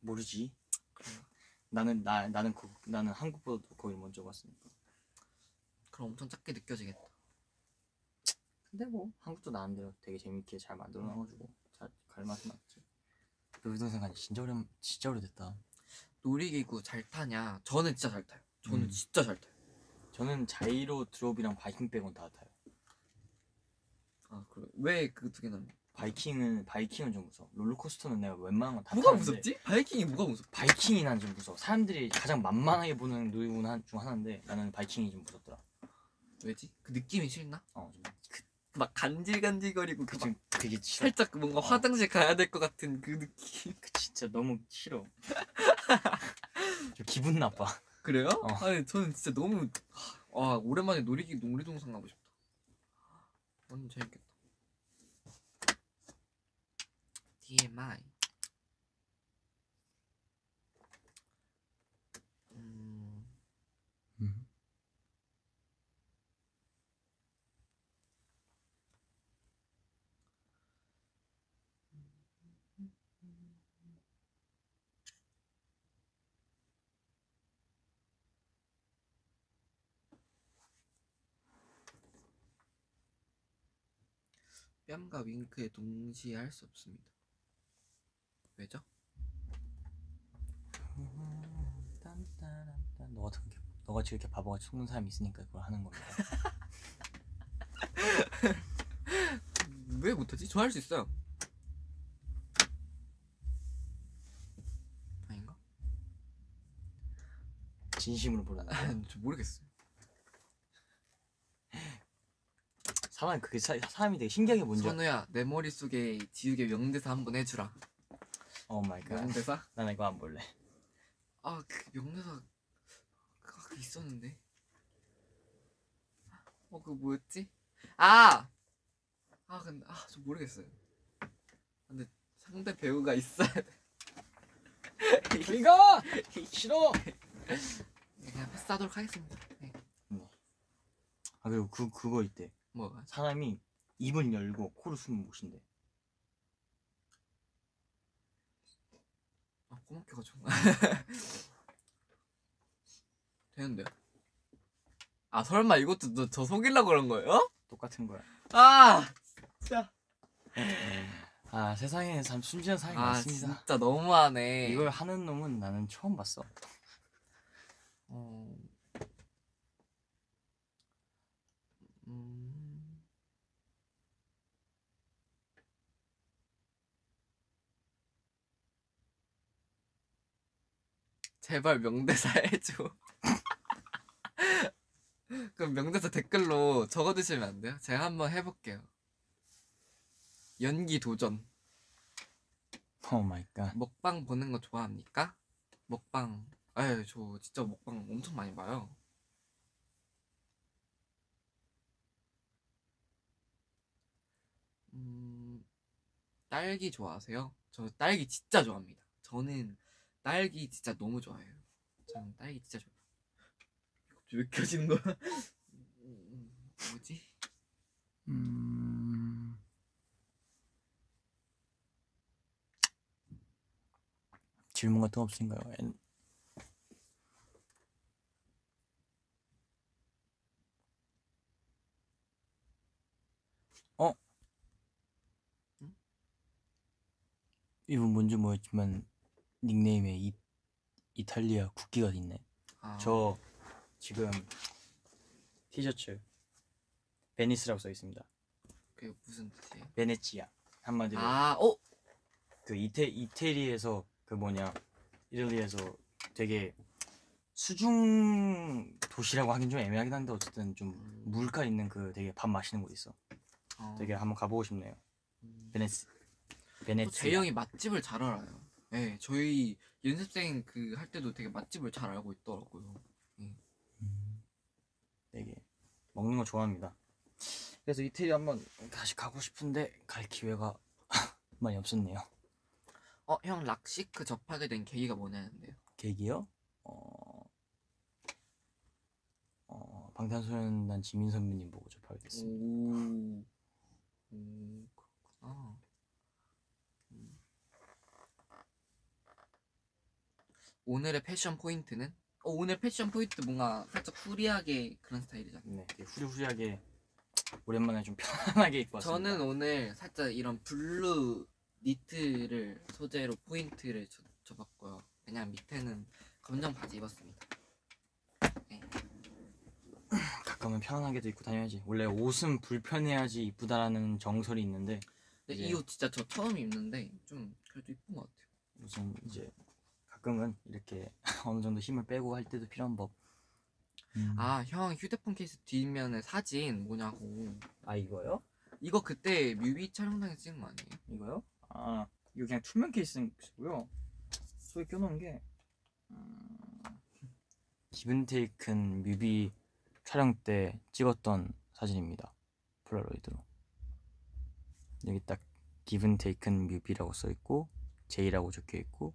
모르지. 그런가? 나는 한국보다도 거기 먼저 봤으니까. 그럼 엄청 작게 느껴지겠다. 근데 뭐 한국도 나름대로 되게 재밌게 잘 만들어 놔가지고 갈 맛은 났지. 놀이동산 간지 진짜 오래됐다. 놀이기구 잘 타냐? 저는 진짜 잘 타요. 저는 진짜 잘 타요. 저는 자이로 드롭이랑 바이킹 빼곤 다 타요. 아 그래? 왜 그 두 개는? 바이킹은 좀 무서워. 롤러코스터는 내가 웬만한 건 다 뭐가 타는데 무섭지? 바이킹이 뭐가 무섭? 바이킹이 난 좀 무서워. 사람들이 가장 만만하게 보는 놀이기구 중 하나인데 나는 바이킹이 좀 무섭더라. 왜지? 그 느낌이 싫나? 좀 막 간질간질거리고 그 막 그게 싫어. 살짝 뭔가 화장실 가야 될 것 같은 그 느낌. 그 진짜 너무 싫어. 저 기분 나빠. 그래요? 아니 저는 진짜 너무 오랜만에 놀이동산 가고 싶다. 완전 재밌겠다. TMI. 뺨과 윙크에 동시에 할 수 없습니다. 왜죠? 너같이 이렇게 바보같이 속는 사람이 있으니까 그걸 하는 겁니다. 왜 못하지? 저 할 수 있어요. 아닌가? 진심으로 모르는 거야. 저 모르겠어요. 사람이 되게 신기하게 뭔지 선우야 내 머릿속에 지우개 명대사 한번 해주라. 오 마이 갓. 명대사? 난 이거 안 볼래. 그 명대사 그 있었는데 그거 뭐였지? 근데 저 모르겠어요. 근데 상대 배우가 있어야 돼. 이거 싫어. 그냥 패스하도록 하겠습니다. 네. 그리고 그거 있대. 뭐가? 사람이 입을 열고 코로 숨을 못 쉰대. 꼬막혀가지고 되는데요? 설마 이것도 저 속이려고 그런 거예요? 똑같은 거야. 진짜 세상에 참 순진한 사람이 많습니다. 진짜 너무하네. 이걸 하는 놈은 나는 처음 봤어. 제발 명대사 해줘. 그럼 명대사 댓글로 적어주시면 안 돼요? 제가 한번 해볼게요. 연기 도전. 오 마이 갓. 먹방 보는 거 좋아합니까? 먹방. 에이, 저 진짜 먹방 엄청 많이 봐요. 딸기 좋아하세요? 저 딸기 진짜 좋아합니다. 저는 딸기 진짜 너무 좋아해요. 저는 딸기 진짜 좋아해요. 왜 켜지는 거야? 뭐지? 질문 같은 거 없으신가요? 이분 뭔지 모르겠지만 닉네임에 이탈리아 국기가 있네. 아, 저 지금 티셔츠 베니스라고 써 있습니다. 그게 무슨 뜻이에요? 베네치아. 한마디로 아, 그 이태리에서 그 뭐냐 이탈리아에서 되게 수중 도시라고 하긴 좀 애매하긴 한데 어쨌든 좀 물가 있는 그 되게 밥 맛있는 곳 있어. 되게 한번 가보고 싶네요. 베네치아. 재영이 맛집을 잘 알아요. 네, 저희 연습생 그 할 때도 되게 맛집을 잘 알고 있더라고요. 되게 먹는 거 좋아합니다. 그래서 이태리 한번 다시 가고 싶은데 갈 기회가 많이 없었네요. 형 락시크 접하게 된 계기가 뭐냐는데요? 계기요? 방탄소년단 지민 선배님 보고 접하게 됐습니다. 그렇구나. 오늘의 패션 포인트는? 오늘 패션 포인트 뭔가 살짝 후리하게 그런 스타일이잖아요. 네, 되게 후리후리하게 오랜만에 좀 편안하게 입고 왔습니다. 저는 오늘 살짝 이런 블루 니트를 소재로 포인트를 줘봤고요. 그냥 밑에는 검정 바지 입었습니다. 네. 가끔은 편안하게도 입고 다녀야지. 원래 옷은 불편해야지 이쁘다라는 정설이 있는데 근데 이제 이 옷 진짜 저 처음 입는데 좀 그래도 이쁜 것 같아요. 우선 이제 가끔은 이렇게 어느 정도 힘을 빼고 할 때도 필요한 법. 아, 형 휴대폰 케이스 뒷면에 사진 뭐냐고. 아 이거요? 이거 그때 뮤비 촬영장에서 찍은 거 아니에요? 이거요? 아 이거 그냥 투명 케이스고요. 속에 껴놓은 게 기븐테이큰 뮤비 촬영 때 찍었던 사진입니다. 폴라로이드로. 여기 딱 기븐테이큰 뮤비라고 써있고 J라고 적혀있고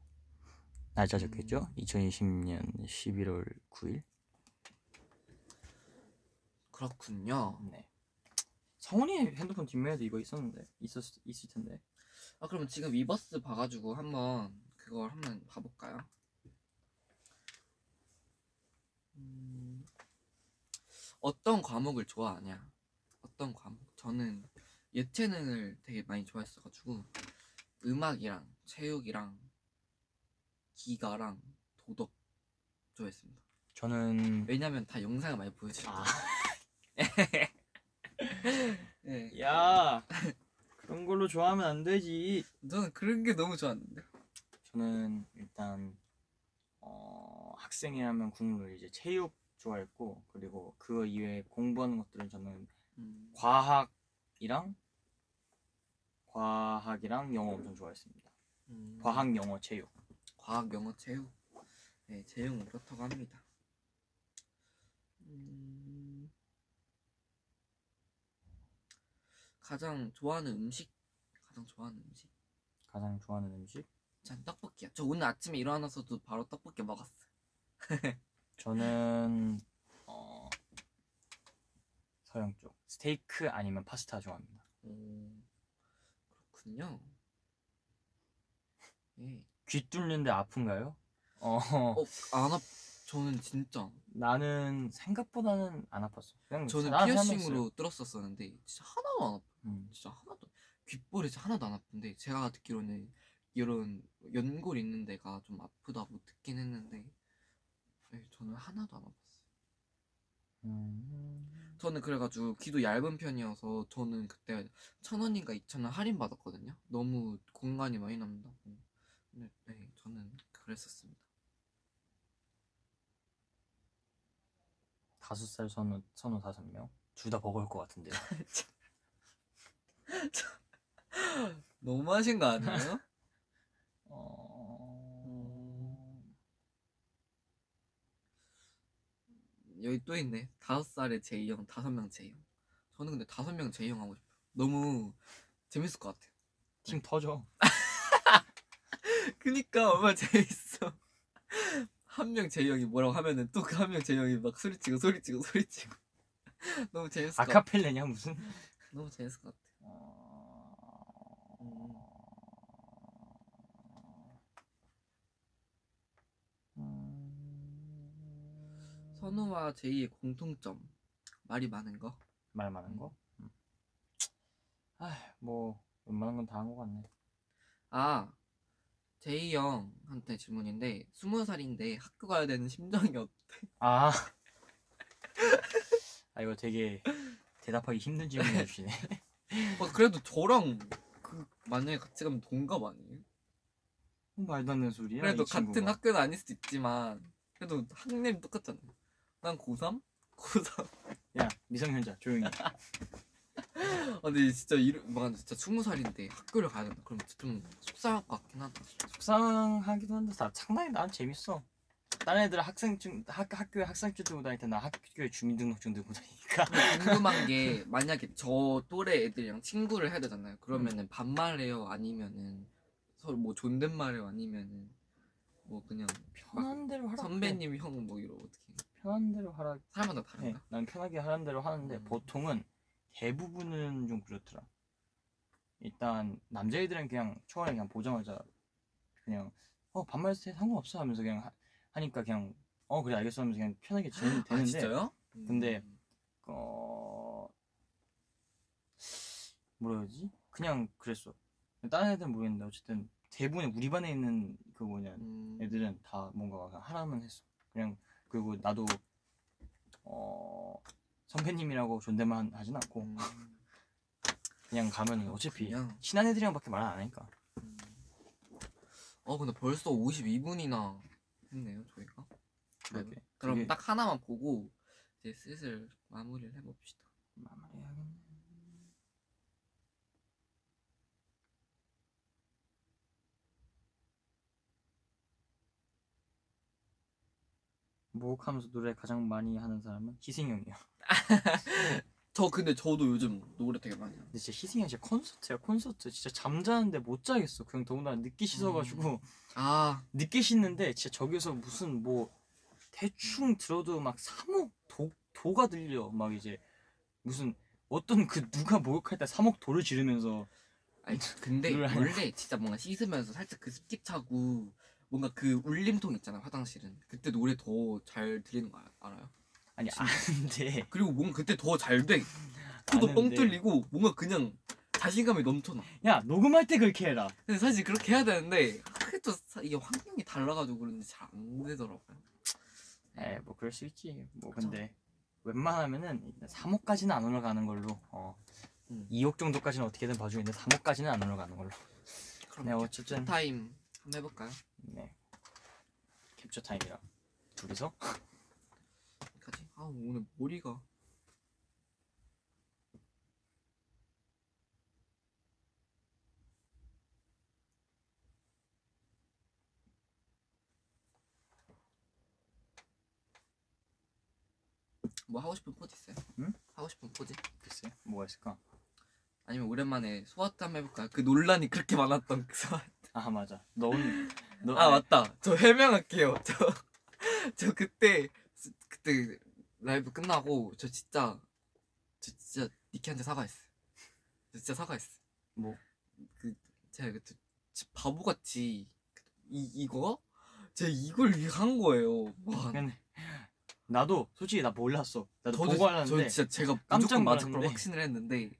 날짜 적혀있죠? 2020년 11월 9일. 그렇군요. 네. 성훈이 핸드폰 뒷면에도 이거 있을 텐데. 아, 그럼 지금 위버스 봐가지고 한번 그걸 한번 봐볼까요? 어떤 과목을 좋아하냐? 어떤 과목? 저는 예체능을 되게 많이 좋아했어가지고 음악이랑 체육이랑 기가랑 도덕 좋아했습니다. 저는 왜냐면 다 영상을 많이 보여주거든요. 아. 네. 야 그런 걸로 좋아하면 안 되지. 저는 그런 게 너무 좋았는데. 저는 일단 학생이라면 국룰 이제 체육 좋아했고 그리고 그거 이외에 공부하는 것들은 저는 과학이랑 영어 엄청 좋아했습니다. 과학, 영어, 체육. 과학, 영어, 체육. 네, 재용은 그렇다고 합니다. 가장 좋아하는 음식? 가장 좋아하는 음식? 전 떡볶이요. 저 오늘 아침에 일어나서도 바로 떡볶이 먹었어요. 저는 서양 쪽 스테이크 아니면 파스타 좋아합니다. 그렇군요. 예. 귀 뚫는데 아픈가요? 안 저는 진짜. 나는 생각보다는 안 아팠어. 그냥 저는 나는 피어싱으로 뚫었었는데 진짜 하나도 안 아파. 진짜 하나도. 귓볼이 진짜 하나도 안 아픈데 제가 듣기로는 이런 연골 있는 데가 좀 아프다고 듣긴 했는데 네, 저는 하나도 안 아팠어요. 저는 그래가지고 귀도 얇은 편이어서 저는 그때 1,000원인가 2,000원 할인 받았거든요. 너무 공간이 많이 남는다고. 네, 저는 그랬었습니다. 5살 선우 5명? 둘 다 버거울 것 같은데요. 너무하신 거 아니에요? 여기 또 있네. 5살의 제이 형, 5명 제이 형. 저는 근데 5명 제이 형 하고 싶어요. 너무 재밌을 것 같아요. 팀 터져. 그니까 얼마나 재밌어. 한 명 제이 형이 뭐라고 하면은 또 그 한 명 제이 형이 막 소리치고 너무 재밌을 것 같아. 아카펠레냐 무슨? 너무 재밌을 것 같아. 선우와 제이의 공통점, 말이 많은 거. 말 많은 거? 뭐 웬만한 건 다 한 것 같네. 아, 제이 형한테 질문인데 20살인데 학교 가야 되는 심정이 어때? 아 이거 되게 대답하기 힘든 질문 해주시네. 그래도 저랑 만약에 같이 가면 동갑 아니에요? 말도 안 되는 소리야. 그래도 이 친구가. 같은 학교는 아닐 수도 있지만 그래도 학년이 똑같잖아. 난 고3? 고3. 야 미성년자 조용히. 근데 진짜 진짜 20살인데 학교를 가야 된다. 그럼 진짜 좀 속상할 것 같긴 하다. 속상하기도 한데 상당히 난 재밌어. 다른 애들 학교에 학생증 들고 다닐 때 나 학교에 주민등록증 들고 다니니까. 궁금한 게 만약에 저 또래 애들이랑 친구를 해야 되잖아요. 그러면은 반말해요? 아니면은 서로 뭐 존댓말해요? 아니면은 뭐 그냥 편한 대로 하라. 선배님 형 뭐 이러 어떻게 편한 대로 하라. 사람마다 네, 다른가? 난 편하게 하는 대로 하는데 보통은 대부분은 좀 그렇더라. 일단 남자애들은 그냥 처음에 그냥 보자마자 그냥 반말 때 상관없어 하면서 그냥 하니까 그냥 그래 알겠어 하면서 그냥 편하게 지내면 되는데. 아 진짜요? 근데 뭐라 해야지? 그냥 그랬어. 다른 애들은 모르겠는데 어쨌든 대부분 우리 반에 있는 그 뭐냐 애들은 다 뭔가 그냥 하라면 했어. 그냥 그리고 나도 선배님이라고 존댓말 하진 않고 그냥 가면은 어차피 그냥. 친한 애들이랑밖에 말 안 하니까. 근데 벌써 52분이나 했네요 저희가. 그러게. 그럼 그게 딱 하나만 보고 이제 슬슬 마무리를 해봅시다. 마무리해야겠네. 목욕하면서 노래 가장 많이 하는 사람은 희승형이야. 근데 저도 요즘 노래 되게 많이 해요. 근데 진짜 희승형 진짜 콘서트야. 콘서트 진짜 잠자는데 못 자겠어. 그냥 더군다나 늦게 씻어가지고 늦게 씻는데 진짜 저기서 무슨 뭐 대충 들어도 막 사목 도가 들려. 막 이제 무슨 어떤 누가 목욕할 때 사목도를 지르면서. 아니 근데 원래 진짜 뭔가 씻으면서 살짝 그 습기 차고 뭔가 그 울림통 있잖아 화장실은. 그때 노래 더 잘 들리는 거 알아요? 아니 아는데. 그리고 뭔가 그때 더 잘 돼. 코도 뻥 뚫리고 뭔가 그냥 자신감이 넘쳐나. 야 녹음할 때 그렇게 해라. 근데 사실 그렇게 해야 되는데 그래도 이게 환경이 달라가지고 그런지 잘 안 되더라고요. 뭐 그럴 수 있지. 뭐 근데 웬만하면은 3호까지는 안 올라가는 걸로. 2억 정도까지는 어떻게든 봐주겠는데 3호까지는 안 올라가는 걸로. 그럼 네, 어쨌든 타임 한번 해볼까요? 네. 캡처 타임이라 둘이서. 여기까지. 오늘 머리가 뭐 하고 싶은 포즈 있어요? 응? 하고 싶은 포즈? 글쎄 뭐가 있을까? 아니면 오랜만에 스와트 한번 해볼까요? 그 논란이 그렇게 많았던 그 스와트. 아 맞아. 너 맞다. 저 해명할게요. 저 그때 라이브 끝나고 저 진짜 니키한테 사과했어요. 저 진짜 사과했어. 뭐? 제가 바보같이 이거? 제가 이걸 한 거예요. 와. 근데 나도 솔직히 나 몰랐어. 나도 저도 보고 하려는데 진짜 제가 깜짝 무조건 맞을 걸 놀랐는데. 확신을 했는데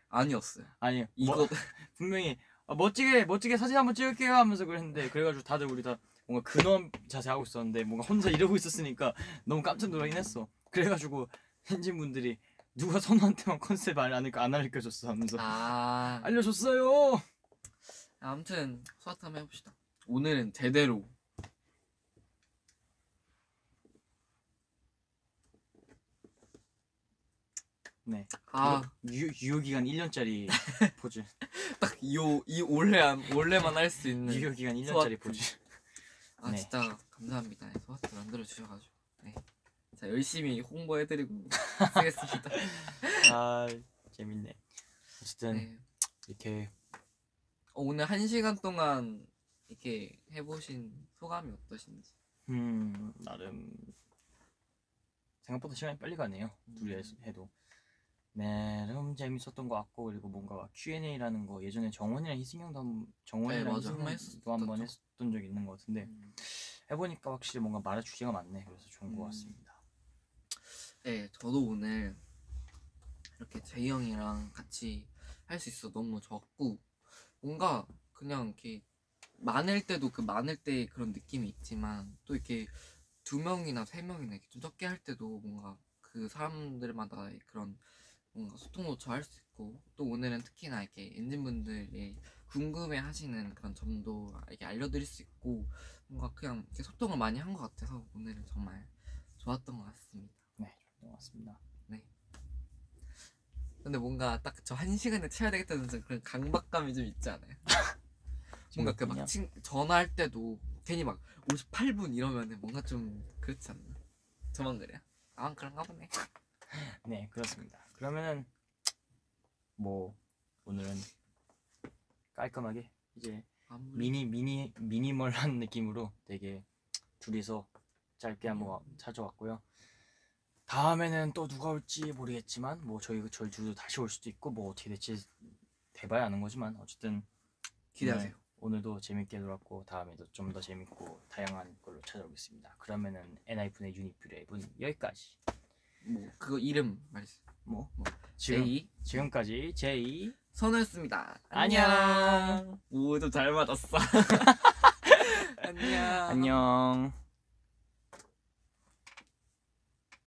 아니었어요. 아니 이거 분명히 멋지게 사진 한번 찍을게요 하면서 그랬는데 그래가지고 다들 우리 다 뭔가 근엄 자세하고 있었는데 뭔가 혼자 이러고 있었으니까 너무 깜짝 놀라긴 했어. 그래가지고 팬진분들이 누가 선우한테만 컨셉 안 알려줬어 하면서 알려줬어요. 아무튼 스와트 한번 해봅시다. 오늘은 제대로 네. 아, 유효기간 1년짜리 포즈. 딱 이 올해만 할 수 있는. 유효기간 1년짜리 소화트. 포즈. 아 네. 진짜 감사합니다. 네, 소화트 만들어 주셔가지고. 네. 자 열심히 홍보해드리고 쓰겠습니다. 아 재밌네. 어쨌든 네. 이렇게 오늘 1시간 동안 이렇게 해보신 소감이 어떠신지. 나름 생각보다 시간이 빨리 가네요. 둘이 해도 나름 재밌었던 것 같고, 그리고 뭔가 Q&A라는 거 예전에 정원이랑 희승형도 네, 맞아. 한번 한번 했었죠. 했던 적이 있는 것 같은데 해보니까 확실히 뭔가 말할 주제가 많네. 그래서 좋은 것 음. 같습니다. 네, 저도 오늘 이렇게 제이 형이랑 같이 할 수 있어 너무 좋았고, 뭔가 그냥 이렇게 많을 때도 그 많을 때의 그런 느낌이 있지만 또 이렇게 2명이나 3명이나 이렇게 좀 적게 할 때도 뭔가 그 사람들마다의 그런 뭔가 소통도 할 수 있고, 또 오늘은 특히나 이렇게 엔진분들이 궁금해하시는 그런 점도 이렇게 알려드릴 수 있고, 뭔가 그냥 이렇게 소통을 많이 한 것 같아서 오늘은 정말 좋았던 것 같습니다. 네, 좋은 것 같습니다. 근데 뭔가 딱 저 1시간에 채워야 되겠다는 그런 강박감이 좀 있지 않아요? 뭔가 그 막 전화할 때도 괜히 막 58분 이러면은 뭔가 좀 그렇지 않나? 저만 그래요? 나만 그런가 보네. 네, 그렇습니다. 그러면은 뭐 오늘은 깔끔하게 이제 미니멀한 느낌으로 되게 둘이서 짧게 한번 찾아왔고요. 다음에는 또 누가 올지 모르겠지만 뭐 저희 둘도 다시 올 수도 있고 뭐 어떻게 될지 돼봐야 아는 거지만 어쨌든 기대하세요. 오늘도 재밌게 놀았고 다음에도 좀 더 재밌고 다양한 걸로 찾아오겠습니다. 그러면은 엔하이픈의 유니뷰랩은 여기까지. 뭐 그거 이름 말했어. 지금까지 제이 선우였습니다. 안녕. 오, 좀 잘 맞았어. 안녕. 안녕.